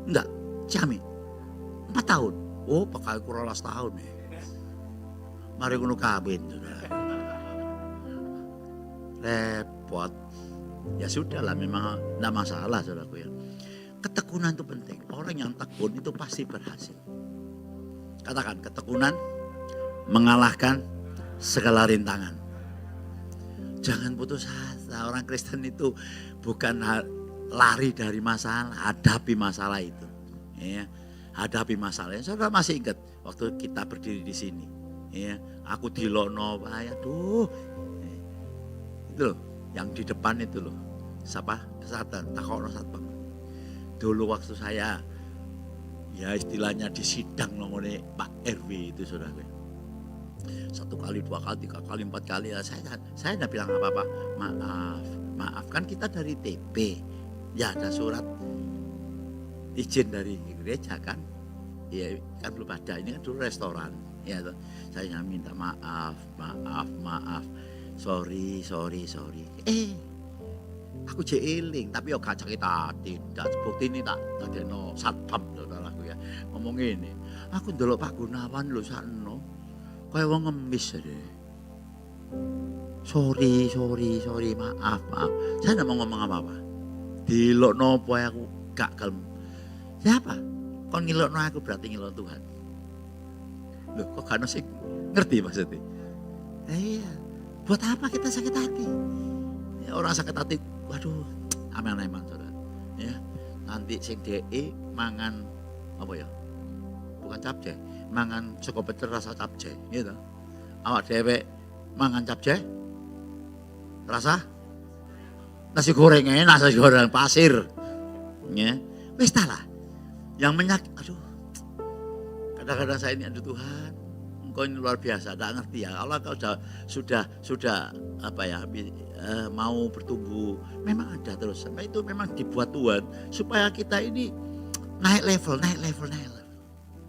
Enggak, Ciami. 4 tahun. Oh, pakai kurang 12 tahun nih. Mari ngono kabin. Repot. Ya sudahlah, memang enggak masalah saudaraku ya. Ketekunan itu penting. Orang yang tekun itu pasti berhasil. Katakan ketekunan mengalahkan segala rintangan. Jangan putus asa. Orang Kristen itu bukan lari dari masalah, hadapi masalah itu. Ya, hadapi masalah. Saudara masih ingat waktu kita berdiri di sini. Ya, aku dilono, aduh. Itu loh, yang di depan itu loh. Siapa? Kesehatan, takono satpam. Dulu waktu saya ya istilahnya di sidang nomornya Pak RW itu saudara. 1 kali, 2 kali, 3 kali, 4 kali. Saya tidak bilang apa-apa. Maaf kan kita dari TP. Ya ada surat. izin dari gereja kan. Ya kan belum ada, ini kan dulu restoran. Ya toh. Saya minta maaf. Sorry. Aku jeeling tapi yo gak sakit hati. Ndak bukti ini tak dadekno satpam saudaraku ya. Ngomong ini, aku ndelok Pak Gunawan lho sakno. Kaya wong ngemis deh. Sorry, maaf. Saya enggak mau ngomong apa-apa. Dilokno apa aku gak gelem. Siapa? Kon ngilokno aku berarti ngilok Tuhan. Loh kok gak ono sing ngerti maksudnya? Iya. Buat apa kita sakit hati? Ya, orang sakit hati, waduh, aman-aman saudara. Ya, nanti sing DE mangan apa ya? Bukan capcay, mangan sego pecel rasa capcay, gitu. Awak dhewe mangan capcay, rasa nasi goreng enak, nasi goreng pasir. Ya, wis lah. Yang aduh, kadang-kadang saya ini aduh Tuhan. Kau ini luar biasa, tidak ngerti ya. Allah kau sudah apa ya mau bertumbuh, memang ada terus. Sampai itu memang dibuat Tuhan supaya kita ini naik level,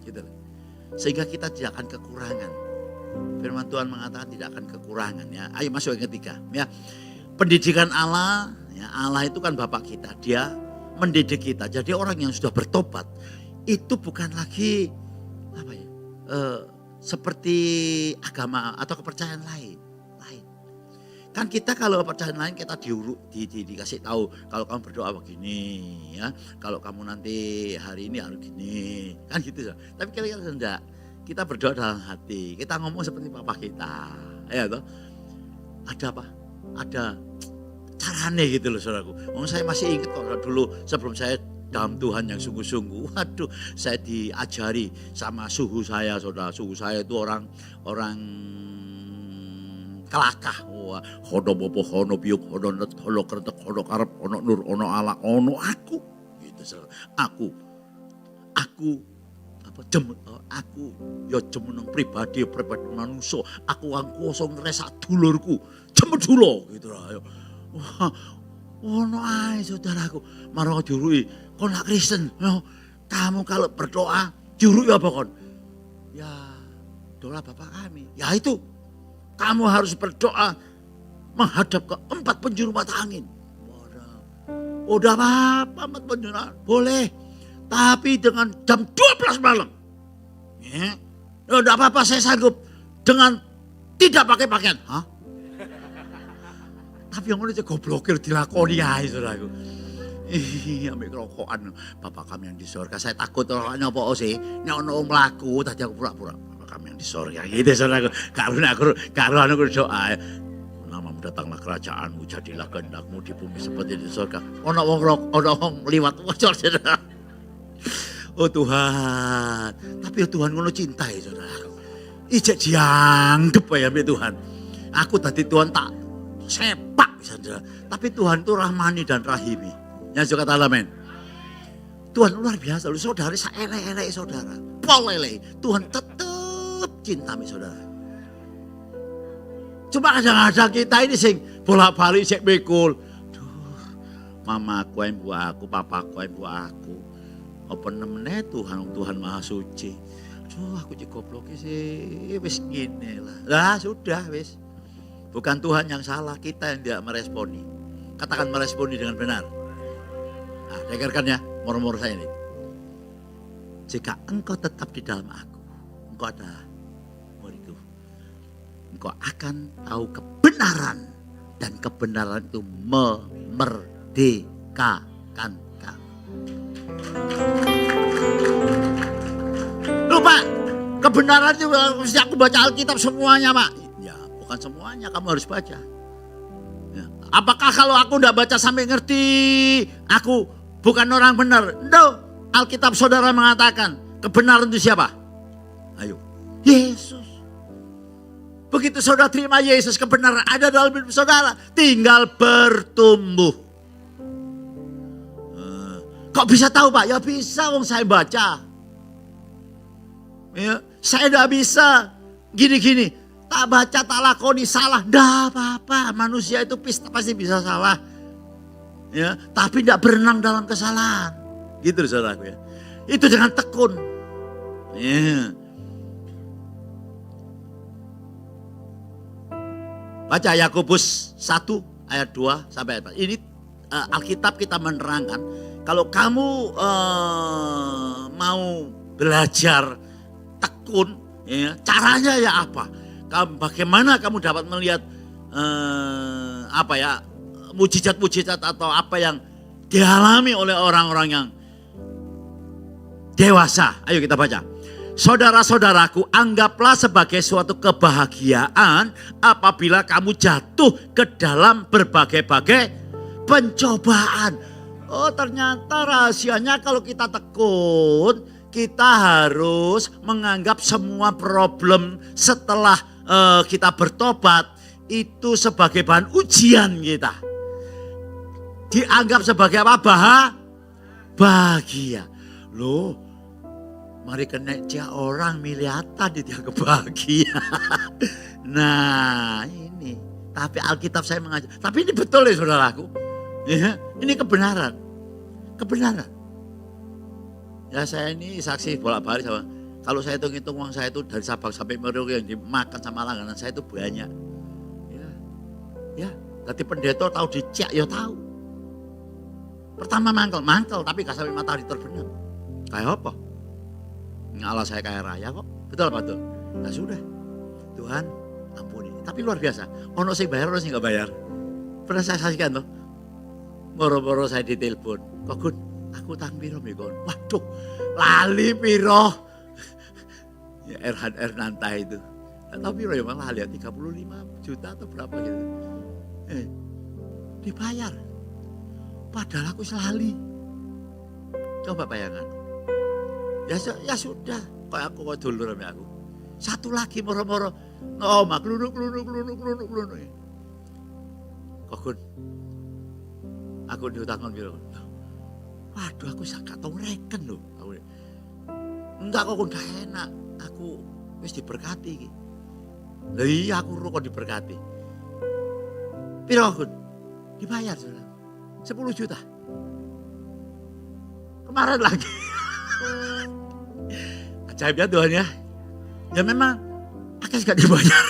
gitu. Sehingga kita tidak akan kekurangan. Firman Tuhan mengatakan tidak akan kekurangan ya. Ayo masuk yang ketiga ya. Pendidikan Allah, ya Allah itu kan Bapak kita, Dia mendidik kita. Jadi orang yang sudah bertobat itu bukan lagi apa ya? Seperti agama atau kepercayaan lain. Kan kita kalau kepercayaan lain kita dikasih tahu kalau kamu berdoa begini ya, kalau kamu nanti hari ini harus gini, kan gitu. Tapi kita enggak, kita berdoa dalam hati, kita ngomong seperti papa kita, ya toh. Ada apa? Ada caranya gitu loh saudaraku. Saya masih ingat kok dulu sebelum saya dalam Tuhan yang sungguh-sungguh, waduh, saya diajari sama suhu saya, saudara. Suhu saya itu orang kelakah. Wah, hono bopo, hono biuk, hono net, hono kertek, hono karep, hono nur, hono ala, hono aku. Gitu saudara. Aku ya jemeneng pribadi manusia. Aku ang kosong ngeresak dulurku, jemedulo gitu lah. Wah, ono ae saudaraku, marang dirui, kon nak Kristen, kamu kalau berdoa dirui apa kon? Ya, doa Bapa kami. Ya itu, kamu harus berdoa menghadap ke 4 penjuru mata angin. Udah apa 4 penjuru, boleh, tapi dengan jam 12 malam. Ya, udah apa-apa saya sanggup dengan tidak pakai pakaian. Hah? Tapi yang ini goblokir dilakoni aja saudaraku. Ambil kerokokan. Bapak kami yang di surga. Saya takut rokoknya apa sih. Ini ada melaku. Tadi aku pura-pura. Bapak kami yang di surga. Gitu saudaraku. Karena aku doa. Namamu datanglah kerajaanmu. Jadilah kehendakmu di bumi seperti di surga. Ada orang liwat. Oh Tuhan. Tapi Tuhan ngono cinta ya saudaraku. Ijek dianggap ya Tuhan. Aku tadi Tuhan tak sepak saudara. Tapi Tuhan itu rahmani dan rahimi. Yang juga kata amin. Tuhan luar biasa. Lu saudara saelek-elek saudara. Polele. Tuhan tetap cinta mi saudara. Cuma kadang-kadang kita ini sing bolak-balik sik mikul. Duh, mamaku ibu aku, papaku ibu aku. Apa nemene Tuhan Maha Suci. Aduh aku cek goblok sih. Wis ngene lah. Lah sudah wis. Bukan Tuhan yang salah, kita yang tidak meresponi. Katakan meresponi dengan benar. Nah, dengarkan ya, murmur saya ini. Jika engkau tetap di dalam aku, engkau adalah muridku. Engkau akan tahu kebenaran. Dan kebenaran itu memerdekakan kamu. Lupa, kebenaran itu mesti aku baca Alkitab semuanya Pak. Bukan semuanya kamu harus baca. Ya. Apakah kalau aku tidak baca sampai ngerti, aku bukan orang benar? No. Alkitab saudara mengatakan, kebenaran itu siapa? Ayo, Yesus. Begitu saudara terima Yesus, kebenaran ada dalam hidup saudara. Tinggal bertumbuh. Kok bisa tahu Pak? Ya bisa, wong saya baca. Ya, saya tidak bisa gini-gini. Tak baca, tak lakoni, salah. Dah apa-apa, manusia itu pasti bisa salah. Ya, tapi tidak berenang dalam kesalahan. Gitu saudaraku ya. Itu dengan tekun. Ya. Baca Yakobus 1 ayat 2 sampai ayat 4. Ini Alkitab kita menerangkan kalau kamu mau belajar tekun, ya, caranya ya apa? Bagaimana kamu dapat melihat mujizat-mujizat atau apa yang dialami oleh orang-orang yang dewasa. Ayo kita baca. Saudara-saudaraku, anggaplah sebagai suatu kebahagiaan apabila kamu jatuh ke dalam berbagai-bagai pencobaan. Oh, ternyata rahasianya kalau kita tekun, kita harus menganggap semua problem setelah kita bertobat itu sebagai bahan ujian kita. Dianggap sebagai apa? Bahagia. Loh, mari kena dia orang miliatan dia kebahagia. Nah ini, tapi Alkitab saya mengajar. Tapi ini betul ya saudaraku. Ya, ini kebenaran. Kebenaran. Ya saya ini saksi bolak-balik sama. Kalau saya hitung-hitung uang saya itu dari Sabang sampai Merauke yang dimakan sama langganan saya itu banyak. Ya, tadi pendeta tahu dicek ya tahu. Pertama mangkel, tapi gak sampai matahari terbenam. Kayak apa? Allah saya kaya raya kok. Betul apa betul? Nah sudah. Tuhan ampuni. Tapi luar biasa. Ono sing bayar, ono sing gak bayar. Pernah saya saksikan tuh. Moro-moro saya ditelepon. Kok Gun, aku tang piro mikon. Waduh, lali piro. Ya Erhan Ernanta itu. Gak tahu piro ya malah lihat 35 juta atau berapa gitu. Dibayar. Padahal aku selali. Coba bayangkan. Ya sudah, kayak aku kok dulur sama aku. Satu lagi moro-moro, mak klunuk. Kok aku diutangkan piro. Waduh, aku gak tau reken loh. Enggak kok gak enak. Aku wis diberkati iki. Lah iya aku kok diberkati. Piro Gun? Dibayar sudah. 10 juta. Kemarin lagi. Ajaibnya Tuhan ya. Ya memang akeh gak dibayar.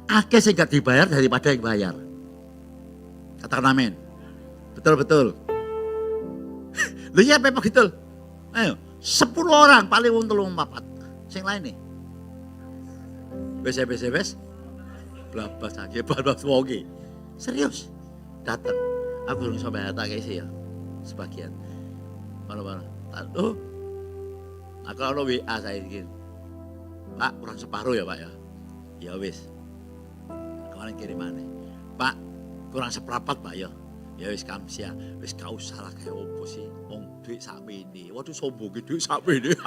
Akeh sih gak dibayar daripada yang bayar. Katakan amin. Betul-betul. Lu ya memang gitu. Ayo, 10 orang paling wong 3 4. Sing lain nih. Wes. Blabas aja, blabas wonge. Serius. Datang. Aku belum sampai tak isi ya. Sebagian. Mana-mana. Aduh. Aku kalau WA saya ingin. Pak, kurang separuh ya Pak ya. Ya wis. Kemarin kirimannya. Pak, kurang seperempat Pak ya. Ya wis kamsia. Wis gak usah lah kayak opo sih. Wong duit sakmene. Waduh sombong duit sakmene.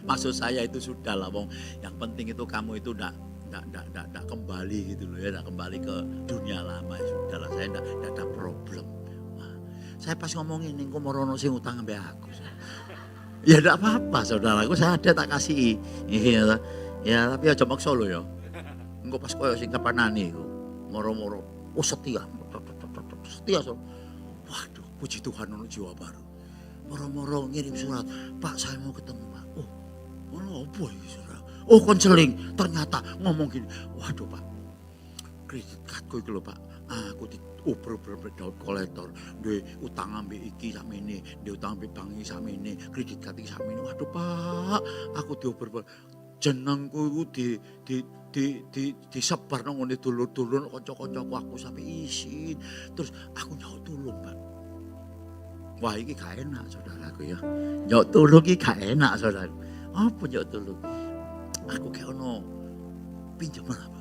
Maksud saya itu sudah lah wong. Yang penting itu kamu itu enggak kembali gitu loh ya, enggak kembali ke dunia lama ya sudah lah, saya enggak ada problem. Nah, saya pas ngomongin ini kok morono sing utang sampai aku. Ya enggak apa-apa saudaraku, saya ada tak kasih. Iya, ya tapi aja maksa lo ya. Engko pas koyo sing kapanane iku moro-moro setia. Setia so. Waduh, puji Tuhan ono jiwa baru. Moro-moro ngirim surat, Pak saya mau ketemu Pak. Oh, ono apa iki saudara? Oh konseling, ternyata ngomong gini, waduh Pak, kredit kartu itu loh Pak, aku dioper daun kolektor, dia utang ambil iki sama ini, dia utang ambil bank ini sama ini, kredit kartu sama ini, waduh Pak, aku dioper jenengku itu disebar nang ngene dulur-dulur kanca-kancaku aku sampai isin, terus aku nyaut tulung Pak. Wah iki gak enak saudaraku ya, nyaut tulung iki gak enak saudaraku, apa nyaut tulung? Aku kayak ono pinjaman apa?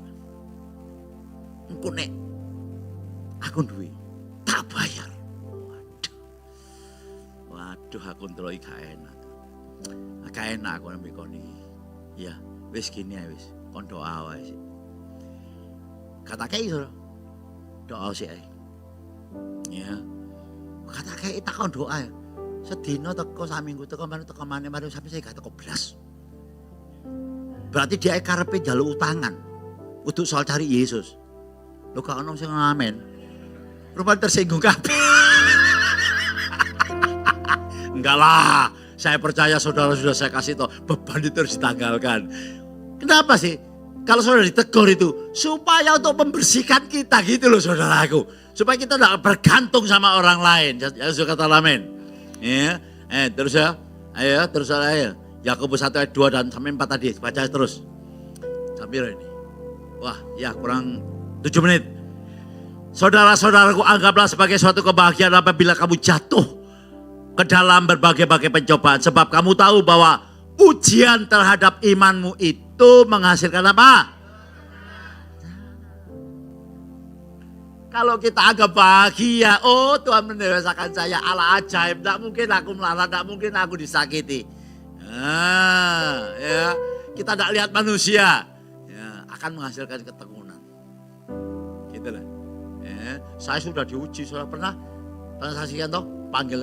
Engko nek aku duwe tak bayar. Waduh aku ndelok gak enak. Gak enak aku nambah kon iki. Ya, wis gini ae wis. Kon doa wae sih. Kata kayak iso. Doa sih ae. Ya. Kata kayak takon doa. Sedina teko sak minggu teko maneh sampai saya gak teko blas. Berarti dia karepe njaluk utangan untuk soal cari Yesus. Lho gak ono sing ngamen. Rupane tersinggung kabeh. Enggak lah, saya percaya saudara sudah saya kasih tahu, beban itu harus ditanggalkan. Kenapa sih? Kalau saudara ditegur itu, supaya untuk membersihkan kita gitu loh saudaraku. Supaya kita tidak bergantung sama orang lain. Ya sudah kata amin. Ya, terus ya, ayo terus ayo. Yakobus 1 ayat 2 dan sampai 4 tadi, baca terus. Sambil ini. Wah, ya kurang 7 menit. Saudara-saudaraku, anggaplah sebagai suatu kebahagiaan apabila kamu jatuh ke dalam berbagai-bagai pencobaan. Sebab kamu tahu bahwa ujian terhadap imanmu itu menghasilkan apa? Kalau kita anggap bahagia, oh Tuhan mendewasakan saya, Allah ajaib. Tidak mungkin aku melarat, tidak mungkin aku disakiti. Ya, kita tidak lihat manusia, ya, akan menghasilkan ketekunan. Gitu lah. Ya, saya sudah diuji, sudah pernah saksikan toh, panggil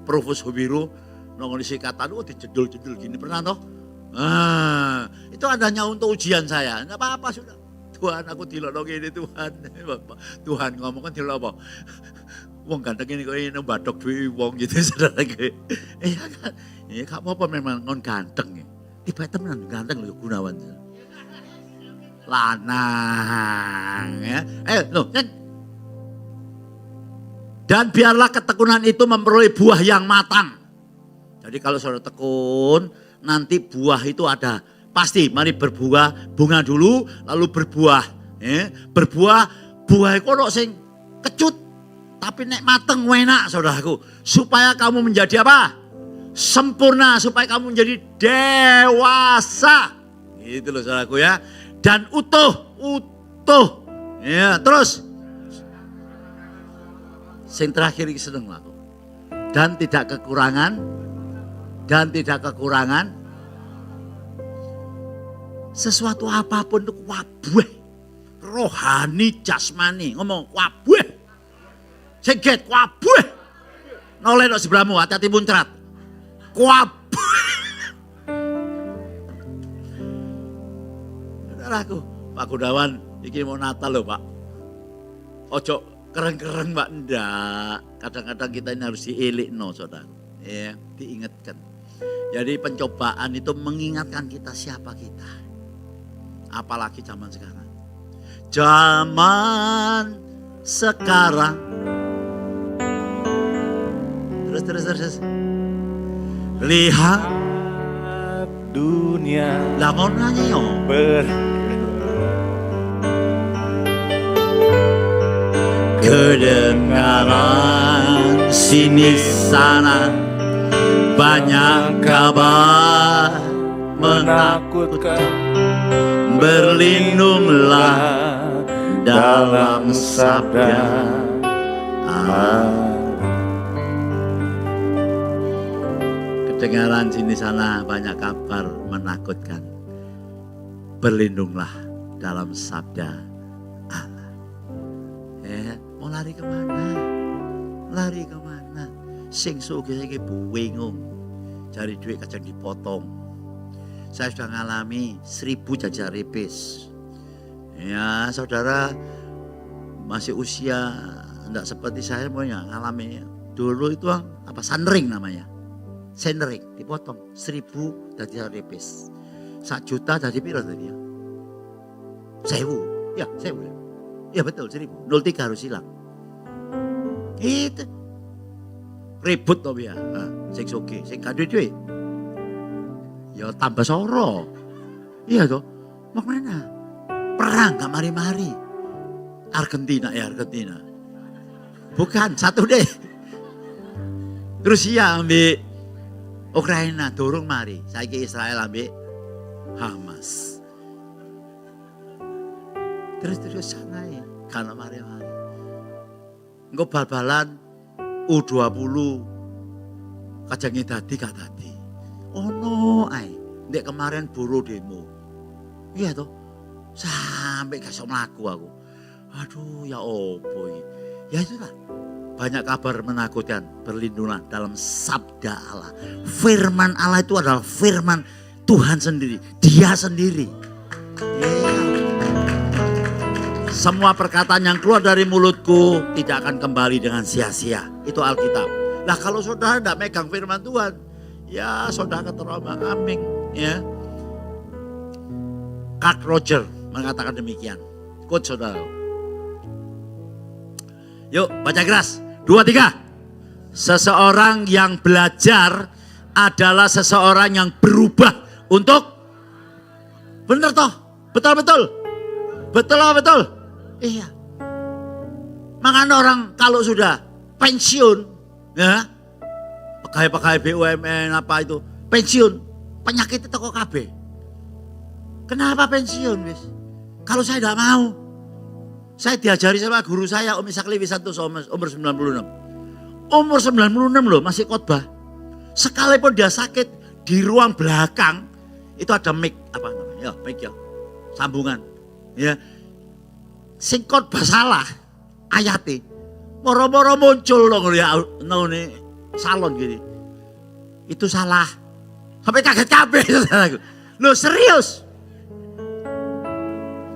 Profus Hubiru, nongol isi kata, dijedul-jedul gini, pernah toh? Itu adanya untuk ujian saya, enggak apa-apa sudah. Tuhan aku dilok ini Tuhan. Tuhan ngomong kan dilok apa? Wong ganteng ini kok ini batok duit wong gitu saudara gue. Iya kan? Ya gak apa-apa memang ngon ganteng ya. Tiba temenan ganteng loh Gunawan. Lanang ya. Loh kan. Dan biarlah ketekunan itu memperoleh buah yang matang. Jadi kalau saudara tekun, nanti buah itu ada. Pasti, mari berbuah, bunga dulu, lalu berbuah. Ya. Berbuah, buah itu sing kecut, tapi nek mateng enak saudaraku. Supaya kamu menjadi apa? Sempurna, supaya kamu menjadi dewasa. Gitu loh saudaraku ya. Dan utuh. Ya, terus. Sing terakhir ini sedang laku. Dan tidak kekurangan. Sesuatu apapun itu wabuh. Rohani, jasmani. Ngomong wabuh. Seget wabuh. Noleh dok sebelahmu, hati-hati muncrat. Wabuh. Saudaraku, Pak Gunawan, ini mau Natal loh Pak. Ojo keren-keren Pak, enggak. Kadang-kadang kita ini harus dielik no saudara. Ya, diingatkan. Jadi pencobaan itu mengingatkan kita siapa kita. Apalagi zaman sekarang. Zaman sekarang. Terus. Lihat dunia. Lah mau nanya yo. Kedengaran sini sana banyak kabar menakutkan. Berlindunglah dalam sabda Allah. Kedengaran sini sana banyak kabar menakutkan. Berlindunglah dalam sabda Allah. Mau lari kemana? Sing sugih iki bingung. Cari duit kadang dipotong. Saya sudah ngalami 1000 jajar ripis. Ya saudara masih usia enggak seperti saya maunya ngalami. Dulu itu apa sandring namanya. Sandring dipotong 1000 jajar ripis. 1 juta dari piro tadi ya? 1000. Ya 1000. Ya betul 1000. 03 harus hilang. Itu ribut toh ya. Sing sugih, sing gak duit. Ya tambah soro. Iya toh. Mau mana? Perang gak mari-mari. Argentina. Bukan, satu deh. Rusia ambil Ukraina, dorong mari. Saiki Israel ambil Hamas. Terus sana ya. Karena mari-mari. Engko bal-balan U20 kajangi tadi. Oh no, ndek kemarin buruh demo. Iya toh. Sampai gak iso mlaku aku. Aduh ya opo iki. Ya itulah. Banyak kabar menakutkan. Berlindunglah dalam sabda Allah. Firman Allah itu adalah firman Tuhan sendiri. Dia sendiri. Semua perkataan yang keluar dari mulutku tidak akan kembali dengan sia-sia. Itu Alkitab. Nah kalau saudara tidak megang firman Tuhan, ya saudara terombang-ambing ya. Carl Rogers mengatakan demikian. Quote saudara. Yuk baca keras. 2, 3. Seseorang yang belajar adalah seseorang yang berubah untuk benar toh? Betul. Betul. Iya. Makanya orang kalau sudah pensiun ya, pegawai BUMN apa itu, pensiun, penyakit itu kok KB. Kenapa pensiun wis? Kalau saya tidak mau. Saya diajari sama guru saya Om Ishak Lewi Santoso umur 96. Umur 96 loh masih khotbah. Sekalipun dia sakit di ruang belakang itu ada mic apa namanya? Ya, mic ya. Sambungan. Ya. Sing khotbah salah ayate. Moro-moro muncul loh ya nih salon gini. Itu salah. Sampai kaget kabeh saudaraku. Loh serius.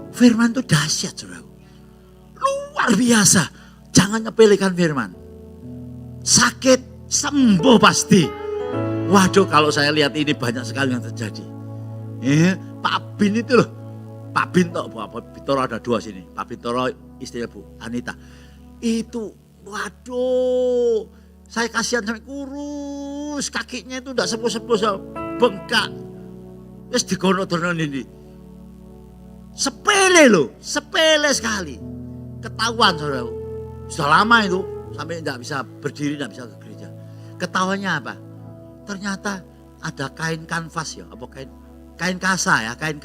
Firman itu dahsyat saudaraku. Luar biasa. Jangan nyepelekan firman. Sakit sembuh pasti. Waduh kalau saya lihat ini banyak sekali yang terjadi. Pak Bin itu loh. Pak Bin toh, Pak Bintoro ada 2 sini. Pak Bintoro istrinya Bu Anita. Itu waduh. Saya kasihan sampai kurus. Kakinya itu udah sepuh-sepuh bengkak. Terus digono-gono ini. Sepele loh. Sepele sekali. Ketahuan saudara. Sudah lama itu. Sampai tidak bisa berdiri, tidak bisa ke gereja. Ketahuannya apa? Ternyata ada kain kanvas ya. Apa kain kasa ya. Kain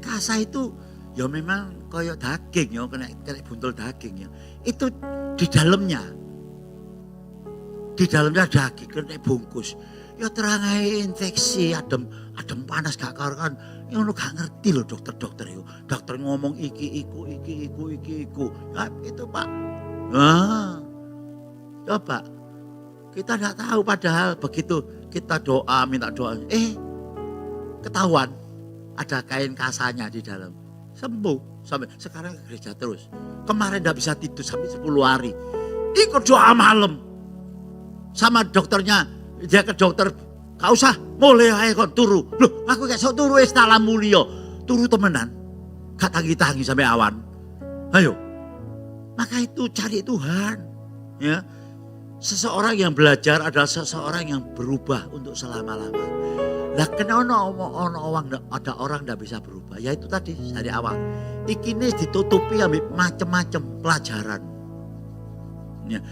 kasa itu ya memang kayak daging ya. Kena buntul daging ya. Itu di dalamnya daging kena bungkus. Ya terang infeksi, adem panas gak karuan. Ya lu gak ngerti loh dokter-dokter itu. Dokter ngomong iki iku. Ya itu Pak. Nah, coba kita tidak tahu padahal begitu kita doa minta doa. Ketahuan ada kain kasanya di dalam. Sembuh sampai sekarang ke gereja terus. Kemarin tidak bisa tidur sampai 10 hari. Ikut doa malam. Sama dokternya, dia ke dokter, gak usah, mulai aja kon turu. Loh, aku gak sok turu salam mulia. Turu temenan, gak tangi-tangi sampai awan. Ayo, maka itu cari Tuhan. Ya, seseorang yang belajar adalah seseorang yang berubah untuk selama-lamanya. Lah kenapa ada orang tidak bisa berubah? Ya itu tadi dari awal. Iki ini ditutupi ambil macam-macam pelajaran. Ya.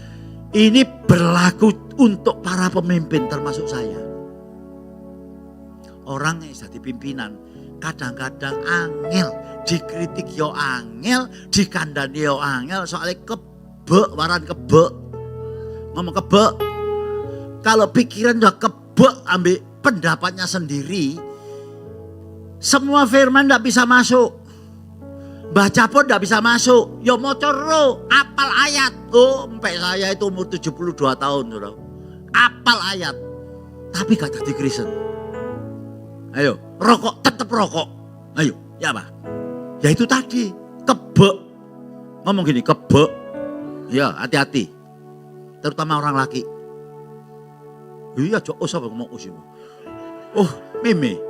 Ini berlaku untuk para pemimpin termasuk saya. Orang yang jadi pimpinan kadang-kadang angel, dikritik yo angel, dikandani yo angel, soalnya waran kebek. Ngomong kebek. Kalau pikiran udah kebek ambil pendapatnya sendiri, semua firman tidak bisa masuk. Baca pun tidak bisa masuk. Ya mau coro, apal ayat. Oh, sampai saya itu umur 72 tahun. Saudara. Apal ayat. Tapi gak jadi Kristen. Ayo, rokok, tetap rokok. Ayo, ya apa? Ya itu tadi, kebek. Ngomong gini, kebek. Ya, hati-hati. Terutama orang laki. Iya, siapa ngomong usimu? Oh, Mimi.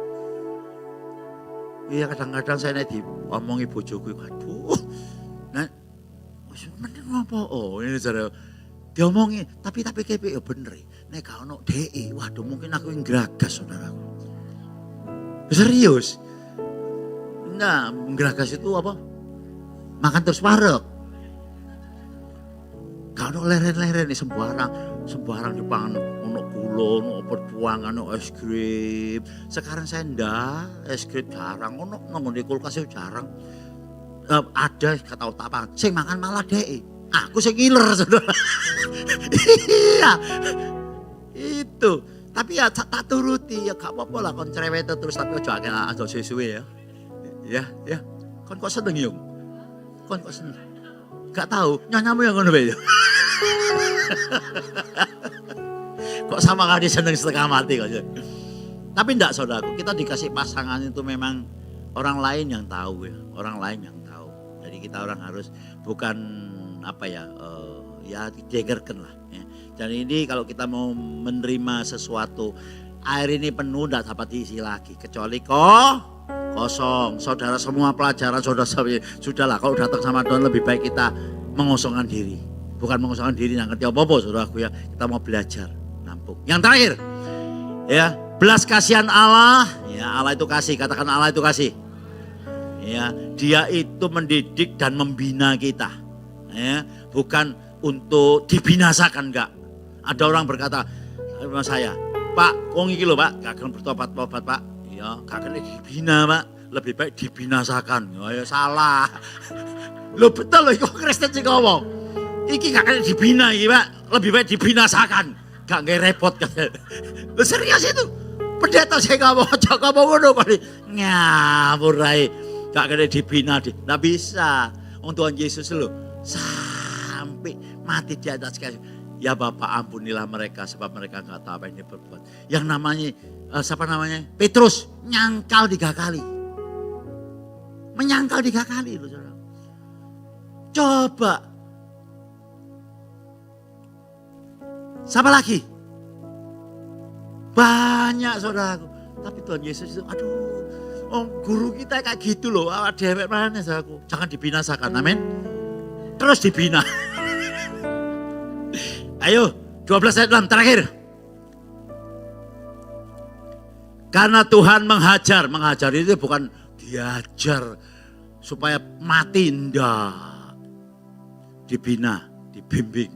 Iya kadang-kadang saya nanti omongi bojoku, waduh, nah, mending apa? Oh ini cara diomongi, tapi kepe ya bener. Nek kau nak DE, waduh mungkin aku yang geragas saudaraku. Serius? Nah, geragas itu apa? Makan terus parek. Kau nak leren-leren nih sembarang dipangan. Ono perbuangan, ono es krim. Sekarang saya ndak es krim jarang, ono di kulkas jarang. Ada kata apa? Sing makan malah DE. Aku sing ngiler saudara. Iya, itu. Tapi ya tak turuti ya gak apa-apa lah kon cerewet terus tapi aja suwe-suwe ya. Ya. Kon kok seneng yung? Kon kok seneng? Gak tahu, nyanyamu yang ngono bae. Kok sama kali seneng setengah mati kok. Tapi enggak saudaraku, kita dikasih pasangan itu memang orang lain yang tahu ya. Orang lain yang tahu. Jadi kita orang harus bukan apa ya, ya dijegerkan lah. Ya. Dan ini kalau kita mau menerima sesuatu, air ini penuh tidak dapat diisi lagi. Kecuali kosong. Saudara semua pelajaran sudahlah kalau datang sama Tuhan lebih baik kita mengosongkan diri. Bukan mengosongkan diri yang ngerti apa-apa saudaraku ya. Kita mau belajar, nampung. Yang terakhir ya, belas kasihan Allah. Ya, Allah itu kasih, katakan Allah itu kasih. Ya, dia itu mendidik dan membina kita. Ya, bukan untuk dibinasakan enggak. Ada orang berkata sama saya, Pak, wong iki lho Pak, gak akan bertobat-tobat Pak. Ya, gak akan dibina Pak, lebih baik dibinasakan. Ya salah. Lo betul loh, kok Kristen sih ngomong. Iki gak akan dibina iki Pak, lebih baik dibinasakan. Gak repot kan. Lo serius itu. Pendeta saya ngomong, Joko ngono kok. Ngawur ae. Gak akan dibina, nggak bisa. Untuk Tuhan Yesus lo sampai mati di atas kayu. Ya Bapak ampunilah mereka sebab mereka nggak tahu apa yang dia berbuat. Yang namanya siapa namanya? Petrus nyangkal 3 kali. Menyangkal 3 kali loh saudara. Coba. Siapa lagi? Banyak saudaraku. Tapi Tuhan Yesus itu aduh, guru kita kayak gitu loh. Awak dewek mana saudaraku. Jangan dibinasakan, amin. Terus dibina. Ayo 12 ayat 6 terakhir. Karena Tuhan mengajar itu bukan diajar supaya mati, enggak. Dibina, dibimbing.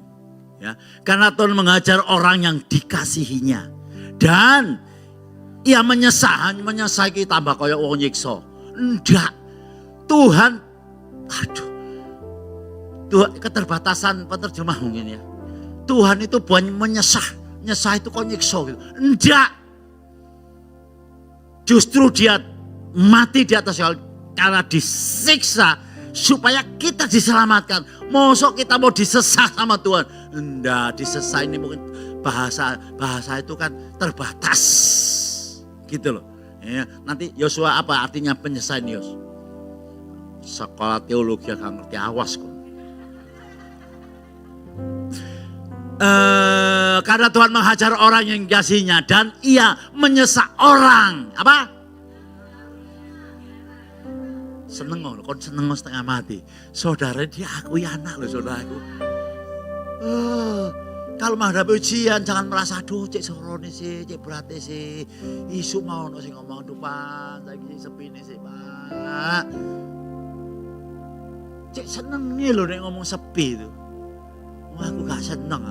Ya. Karena Tuhan mengajar orang yang dikasihinya. Dan ia menyesal kita tambah kaya wong nyiksa. Enggak. Tuhan, Tuhan keterbatasan penerjemah mungkin ya. Tuhan itu bukan nyesah itu kok nyiksa gitu. Enggak. Justru dia mati di atas salib karena disiksa supaya kita diselamatkan. Mosok kita mau disesah sama Tuhan. Enggak, disesah ini mungkin bahasa itu kan terbatas. Gitu loh. Ya, nanti Yosua apa artinya penyesalan Yos? Sekolah teologi gak ngerti, awas kok. Karena Tuhan menghajar orang yang dikasihinya dan ia menyesal orang. Apa? Seneng loh, kon seneng setengah mati. Saudara diakui anak loh saudaraku. Kalau menghadapi ujian jangan merasa aduh cek sorone sih, cek beratnya sih. Isu mau sih ngomong aduh Pak, lagi sepi nih sih Pak. Cek seneng nih loh nek ngomong sepi itu. Aku gak seneng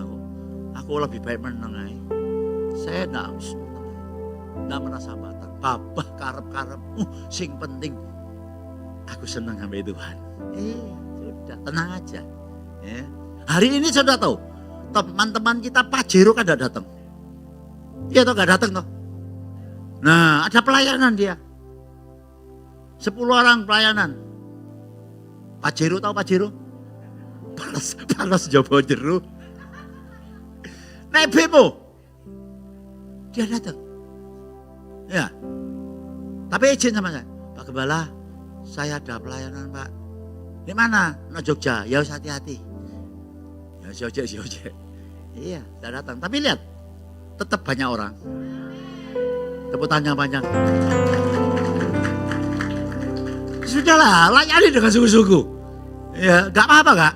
aku lebih baik menang aja. Saya enggak merasa batang. Babah karep-karep. Sing penting aku senang sama Tuhan. Sudah tenang aja. Ya. Hari ini sudah tahu teman-teman kita Pajero kan tidak datang. Iya toh gak datang toh. Nah ada pelayanan dia. 10 orang pelayanan. Pajero tahu Pajero? Panas Jawa Jero. Nek bemo. Dia datang. Ya. Tapi izin sama saya. Pak Gembala, saya ada pelayanan Pak. Di mana? Di Jogja. Ya harus hati-hati. Ya si ojek. Iya, saya datang. Tapi lihat, tetap banyak orang. Tepuk tangan banyak. Sudahlah, layani dengan sungguh-sungguh. Ya, gak apa-apa gak?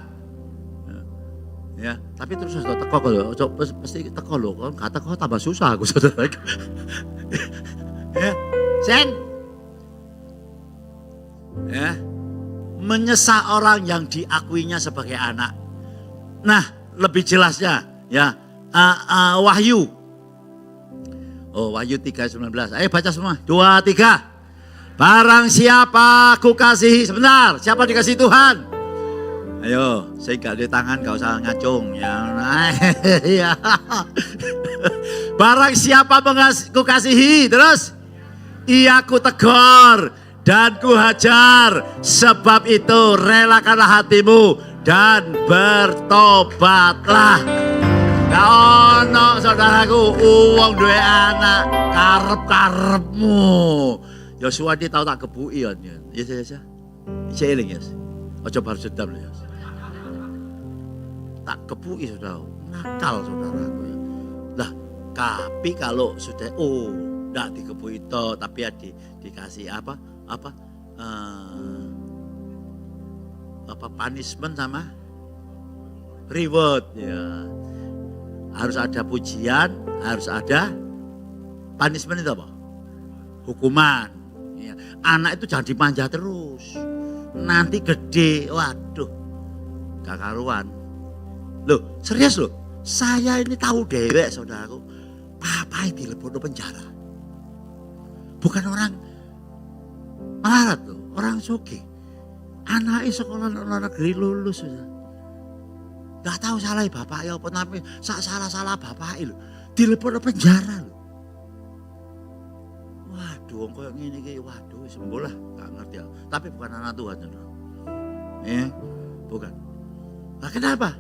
Ya, tapi terus sudah teko kalau pasti teko loh, kan kata kau tambah susah aku saudara. Ya, Sen. Ya, menyesal orang yang diakuinya sebagai anak. Nah, lebih jelasnya ya, Wahyu. Oh, Wahyu 3:19. Ayo baca semua. 2, 3. Barang siapa aku kasihi, sebentar, siapa dikasih Tuhan? Ayo, saya gak di tangan, gak usah ngacung ya. Ya. Barang siapa ku kasihi, terus ia ku tegur dan ku hajar. Sebab itu relakanlah hatimu dan bertobatlah. Gak ono saudaraku, uang duwe anak karep-karepmu. Yosua dia tahu tak kebui ya. Iya. Saya eling ya. Ojo baru sedam ya. tak kebui saudara, nakal saudaraku ya. Lah, tapi kalau sudah enggak dikebui itu, tapi ya dikasih apa punishment sama reward ya. Harus ada pujian, harus ada punishment itu apa? Hukuman. Ya. Anak itu jangan dimanja terus. Nanti gede, waduh, gak karuan. Loh, serius loh. Saya ini tahu dewek saudaraku. Papa itu dilebokno penjara. Bukan orang melarat loh, orang sugih. Anaknya sekolah luar negeri lulus sudah. Gak tahu salah bapak ya apa, tapi salah bapak loh. Dilebokno penjara loh. Waduh, kok ngene iki, waduh sembuh lah, gak ngerti ya. Tapi bukan anak Tuhan saudara. Ya, bukan. Nah, kenapa?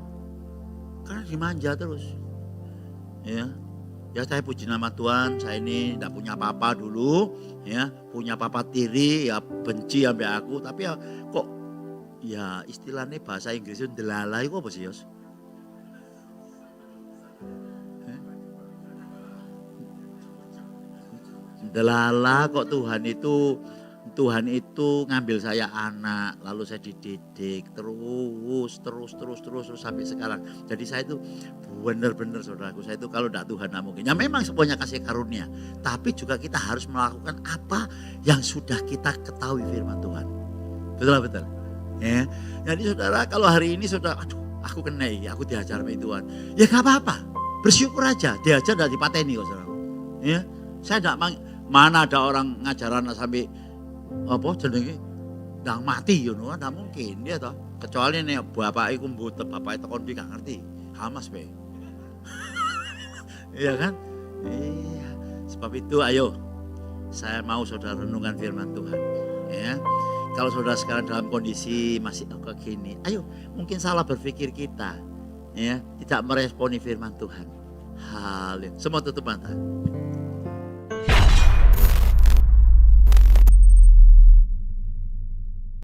Karena dimanja terus. Ya, saya puji nama Tuhan, saya ini tidak punya apa-apa dulu, ya, punya papa tiri, ya benci sampai aku, tapi ya kok, ya istilahnya bahasa Inggrisnya delala itu apa sih Yos? Delala kok Tuhan itu ngambil saya anak, lalu saya dididik terus sampai sekarang. Jadi saya itu benar-benar saudaraku, saya itu kalau tidak Tuhan tidak mungkin. Ya memang semuanya kasih karunia, tapi juga kita harus melakukan apa yang sudah kita ketahui firman Tuhan. Betul. Ya. Jadi saudara, kalau hari ini saudara, aduh aku kena ya, aku diajar sama Tuhan. Ya gak apa-apa, bersyukur aja, diajar tidak dipateni kok saudara. Ya, saya tidak mana ada orang ngajar anak sampai apa jenenge ndang mati you know, ndak mungkin dia toh. Kecuali nek bapak iku mboten, bapak itu kon gak ngerti. Hamas be. Iya kan? Iya. Sebab itu ayo saya mau saudara renungkan firman Tuhan. Ya. Kalau saudara sekarang dalam kondisi masih kayak gini, ayo mungkin salah berpikir kita. Ya, tidak meresponi firman Tuhan. Semua tutup mata.